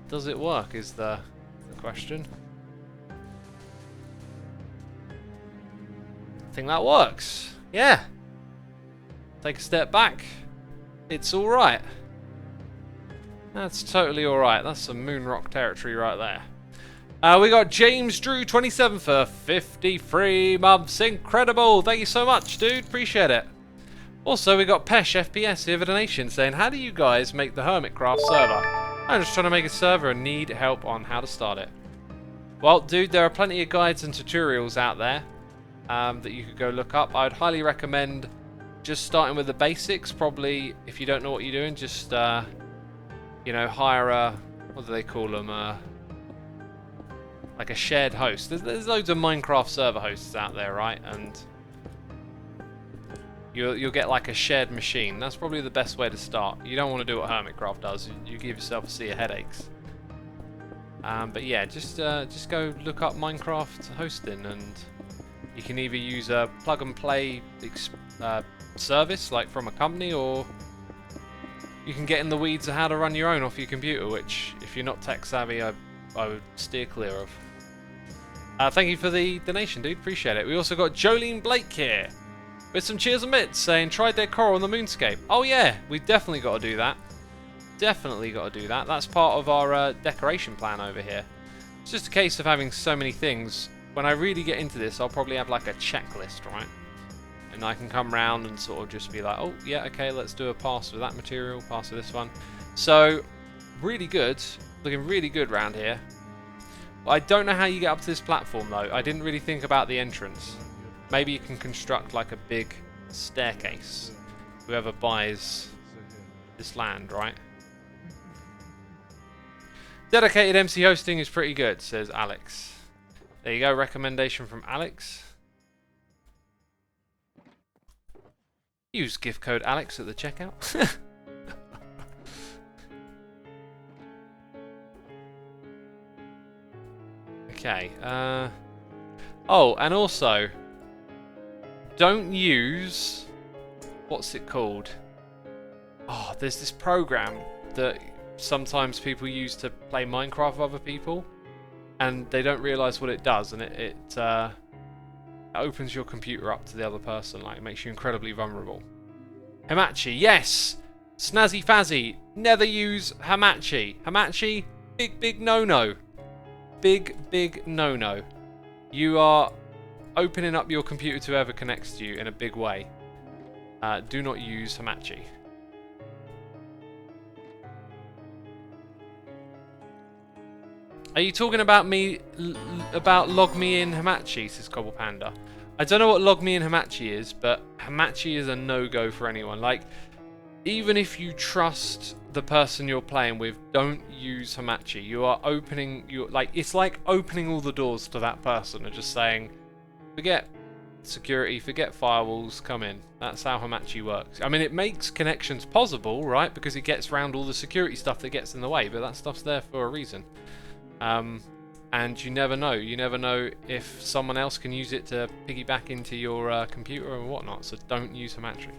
Does it work is the question. I think that works. Yeah. Take a step back. It's alright. That's totally alright. That's some Moonrock territory right there. We got James Drew 27 for 53 months. Incredible. Thank you so much, dude. Appreciate it. Also, we got Pesh FPS here with a donation saying, how do you guys make the Hermitcraft server? I'm just trying to make a server and need help on how to start it. Well, dude, there are plenty of guides and tutorials out there that you could go look up. I'd highly recommend just starting with the basics. Probably, if you don't know what you're doing, just, you know, hire a, what do they call them? Like a shared host. There's loads of Minecraft server hosts out there, right? And you'll get like a shared machine. That's probably the best way to start. You don't want to do what Hermitcraft does. You give yourself a sea of headaches. But yeah, just go look up Minecraft hosting, and you can either use a plug and play service like from a company, or you can get in the weeds of how to run your own off your computer, which if you're not tech savvy, I would steer clear of. Thank you for the donation, dude. Appreciate it. We also got Jolene Blake here with some cheers and bits saying, try decor on the moonscape. Oh yeah, we've definitely got to do that. Definitely got to do that. That's part of our decoration plan over here. It's just a case of having so many things. When I really get into this, I'll probably have like a checklist, right? And I can come round and sort of just be like, oh yeah, okay, let's do a pass with that material, pass with this one. So, really good. Looking really good round here. I don't know how you get up to this platform though. I didn't really think about the entrance. Maybe you can construct like a big staircase. Whoever buys this land, right? Dedicated MC hosting is pretty good, says Alex. There you go, recommendation from Alex. Use gift code Alex at the checkout. Okay. Oh, and also, don't use... What's it called? Oh, there's this program that sometimes people use to play Minecraft with other people, and they don't realise what it does, and it opens your computer up to the other person. Like, it makes you incredibly vulnerable. Hamachi, yes! Snazzy Fazzy, never use Hamachi. Hamachi, big no-no. Big no-no. You are opening up your computer to whoever connects to you in a big way. Do not use Hamachi. Are you talking about me, about log me in Hamachi, says Cobble Panda? I don't know what log me in Hamachi is, but Hamachi is a no-go for anyone. Like, even if you trust the person you're playing with, don't use Hamachi. You are opening your, like, it's like opening all the doors to that person and just saying, forget security, forget firewalls, come in. That's how Hamachi works. I mean, it makes connections possible, right? Because it gets around all the security stuff that gets in the way, but that stuff's there for a reason. And you never know. You never know if someone else can use it to piggyback into your computer and whatnot, so don't use Hamachi.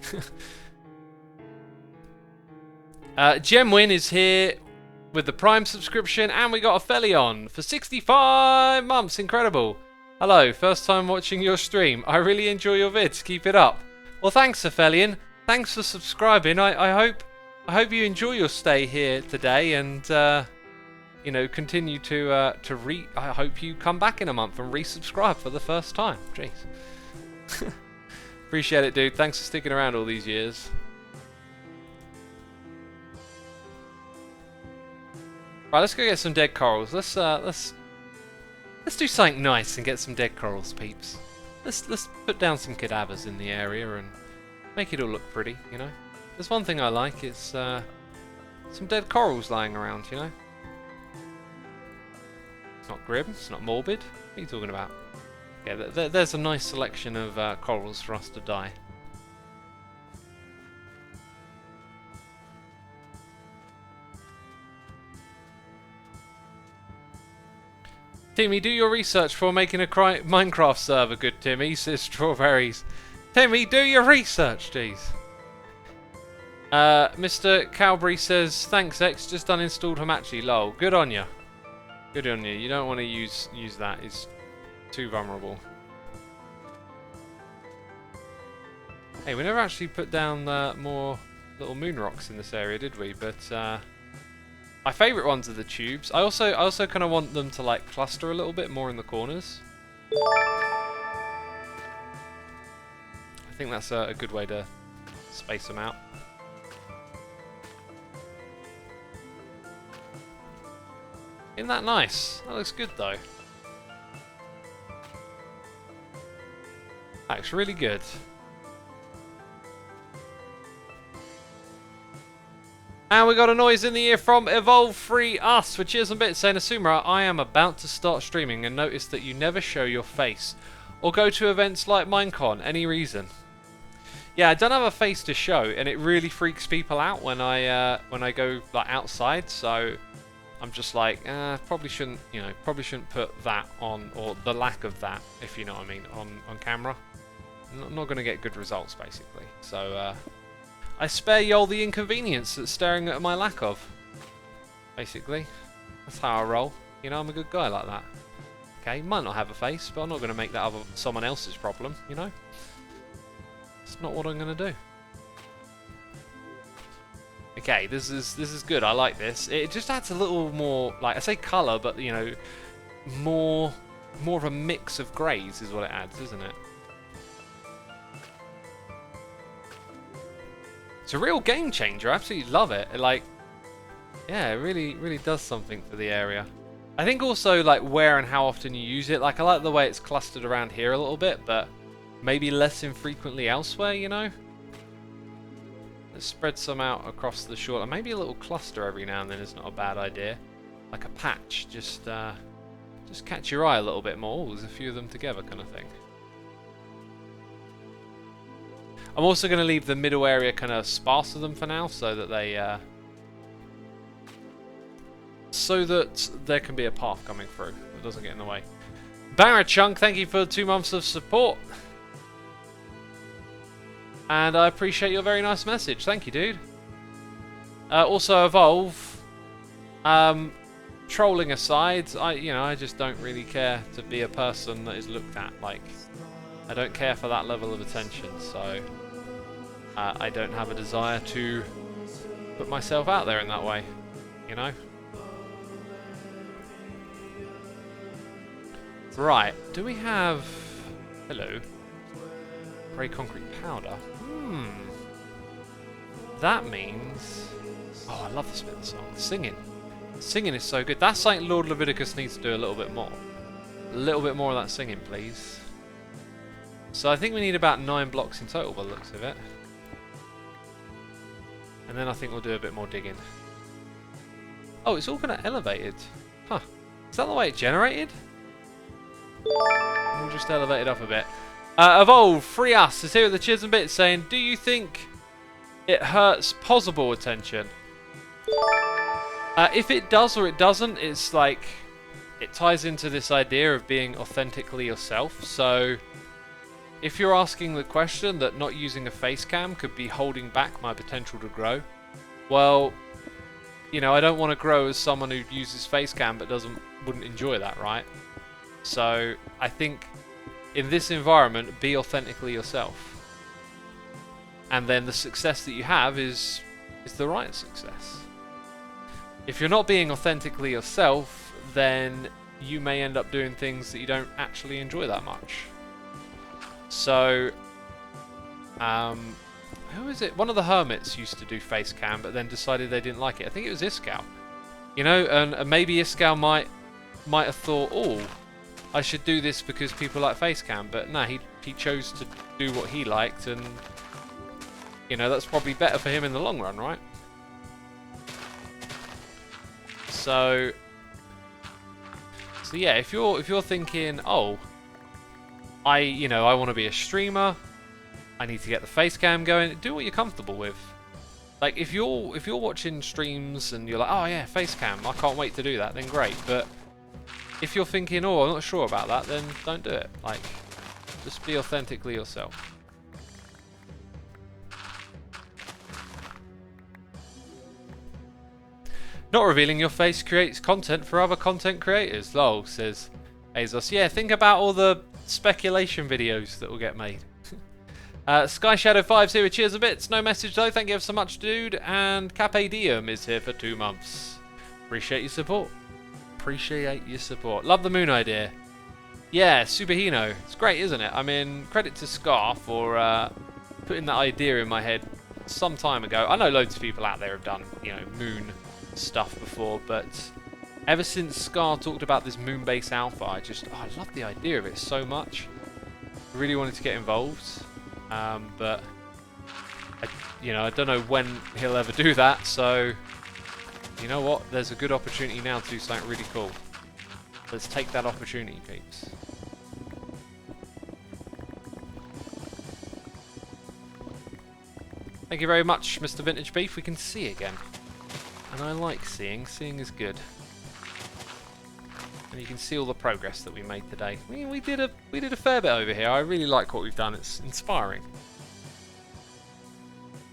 Gemwin is here with the Prime subscription, and we got a Felion for 65 months. Incredible. Hello, first time watching your stream. I really enjoy your vids. Keep it up. Well, thanks, Aphelion. Thanks for subscribing. I hope you enjoy your stay here today, and you know, continue to I hope you come back in a month and resubscribe for the first time. Jeez. Appreciate it, dude. Thanks for sticking around all these years. Right, let's go get some dead corals. Let's do something nice and get some dead corals, peeps. Let's put down some cadavers in the area and make it all look pretty, you know. There's one thing I like, it's some dead corals lying around, you know. It's not grim, it's not morbid. What are you talking about? Yeah, there's a nice selection of corals for us to dye. Timmy, do your research before making a Minecraft server, good Timmy, says Strawberries. Timmy, do your research, jeez. Mr. Cowbury says, thanks X, just uninstalled Hamachi, lol. Good on ya. Good on you. You don't want to use that, it's too vulnerable. Hey, we never actually put down more little moon rocks in this area, did we? But my favourite ones are the tubes. I also kind of want them to like cluster a little bit more in the corners. I think that's a good way to space them out. Isn't that nice? That looks good though. That looks really good. And we got a noise in the ear from Evolve Free Us, which is a bit saying, Asumra, I am about to start streaming and notice that you never show your face or go to events like Minecon. Any reason? Yeah, I don't have a face to show, and it really freaks people out when I go like outside. So I'm just like, probably shouldn't put that on, or the lack of that, if you know what I mean, on camera. I'm not going to get good results, basically. So I spare y'all the inconvenience that's staring at my lack of. Basically, that's how I roll. You know, I'm a good guy like that. Okay, might not have a face, but I'm not going to make that someone else's problem. You know, it's not what I'm going to do. Okay, this is good. I like this. It just adds a little more, like I say, colour, but you know, more of a mix of greys is what it adds, isn't it? It's a real game changer. I absolutely love it. Like, yeah, it really does something for the area. I think also like where and how often you use it. Like, I like the way it's clustered around here a little bit, but maybe less infrequently elsewhere, you know? Let's spread some out across the shore. And maybe a little cluster every now and then is not a bad idea. Like a patch, just catch your eye a little bit more. Ooh, there's a few of them together kind of thing. I'm also going to leave the middle area kind of sparse of them for now, so that they, so that there can be a path coming through that doesn't get in the way. Barachunk, thank you for 2 months of support. And I appreciate your very nice message. Thank you, dude. Also, Evolve. Trolling aside, I just don't really care to be a person that is looked at. Like, I don't care for that level of attention, so I don't have a desire to put myself out there in that way, you know? Right, do we have... Hello. Grey concrete powder. That means... Oh, I love this bit of the song. Singing. Singing is so good. That's something Lord Leviticus needs to do a little bit more. A little bit more of that singing, please. So I think we need about 9 blocks in total by the looks of it. And then I think we'll do a bit more digging. Oh, it's all kind of elevated. Huh. Is that the way it generated? We'll just elevate it up a bit. Evolve, Free Us is here with the Cheers and Bits saying, do you think it hurts possible attention? If it does or it doesn't, it's like, it ties into this idea of being authentically yourself. So, if you're asking the question that not using a face cam could be holding back my potential to grow, well, you know, I don't want to grow as someone who uses face cam but wouldn't enjoy that, right? So, I think in this environment, be authentically yourself. And then the success that you have is the right success. If you're not being authentically yourself, then you may end up doing things that you don't actually enjoy that much. So, who is it? One of the hermits used to do face cam, but then decided they didn't like it. I think it was Iskal. You know, and maybe Iskal might have thought, oh, I should do this because people like face cam, but no, he chose to do what he liked, and you know, that's probably better for him in the long run, right? So yeah, if you're thinking, oh, I want to be a streamer, I need to get the face cam going, do what you're comfortable with. Like if you're watching streams and you're like, oh yeah, face cam, I can't wait to do that, then great. But if you're thinking, oh, I'm not sure about that, then don't do it. Like, just be authentically yourself. Not revealing your face creates content for other content creators. Lol, says Azos. Yeah, think about all the speculation videos that will get made. Sky Shadow 5's here with Cheers a Bits. No message though, thank you ever so much, dude. And Cape Diem is here for 2 months. Appreciate your support. Appreciate your support. Love the moon idea. Yeah, Superhino. It's great, isn't it? I mean, credit to Scar for putting that idea in my head some time ago. I know loads of people out there have done, you know, moon stuff before, but ever since Scar talked about this moon-based alpha, I love the idea of it so much. I really wanted to get involved, but I don't know when he'll ever do that, so you know what, there's a good opportunity now to do something really cool. Let's take that opportunity, peeps. Thank you very much, Mr. Vintage Beef. We can see again. And I like seeing. Seeing is good. And you can see all the progress that we made today. I mean, we did a fair bit over here. I really like what we've done. It's inspiring.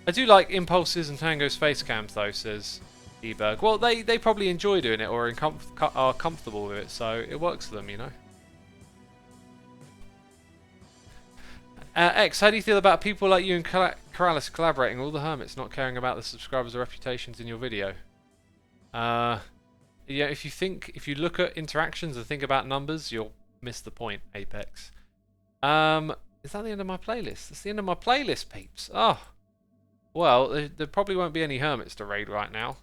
I do like Impulses and Tango's face cams though, says Eberg. Well, they probably enjoy doing it or are comfortable with it, so it works for them, you know. X, how do you feel about people like you and Keralis collaborating, all the hermits not caring about the subscribers or reputations in your video? Yeah, if you look at interactions and think about numbers, you'll miss the point, Apex. Is that the end of my playlist? That's the end of my playlist, peeps. Oh, well, there probably won't be any hermits to raid right now,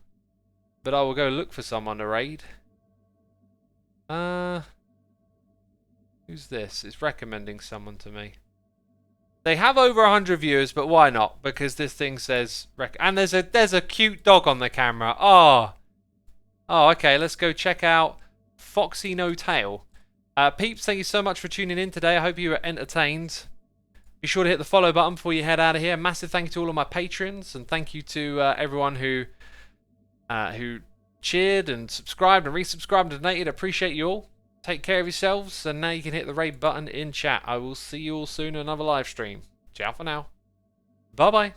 but I will go look for someone to raid. Who's this? It's recommending someone to me. They have over 100 viewers, but why not? Because this thing says and there's a cute dog on the camera. Oh, okay. Let's go check out Foxy No Tail. Peeps, thank you so much for tuning in today. I hope you were entertained. Be sure to hit the follow button before you head out of here. Massive thank you to all of my patrons, and thank you to everyone who cheered and subscribed and resubscribed and donated. Appreciate you all. Take care of yourselves, and now you can hit the raid button in chat. I will see you all soon in another live stream. Ciao for now. Bye bye.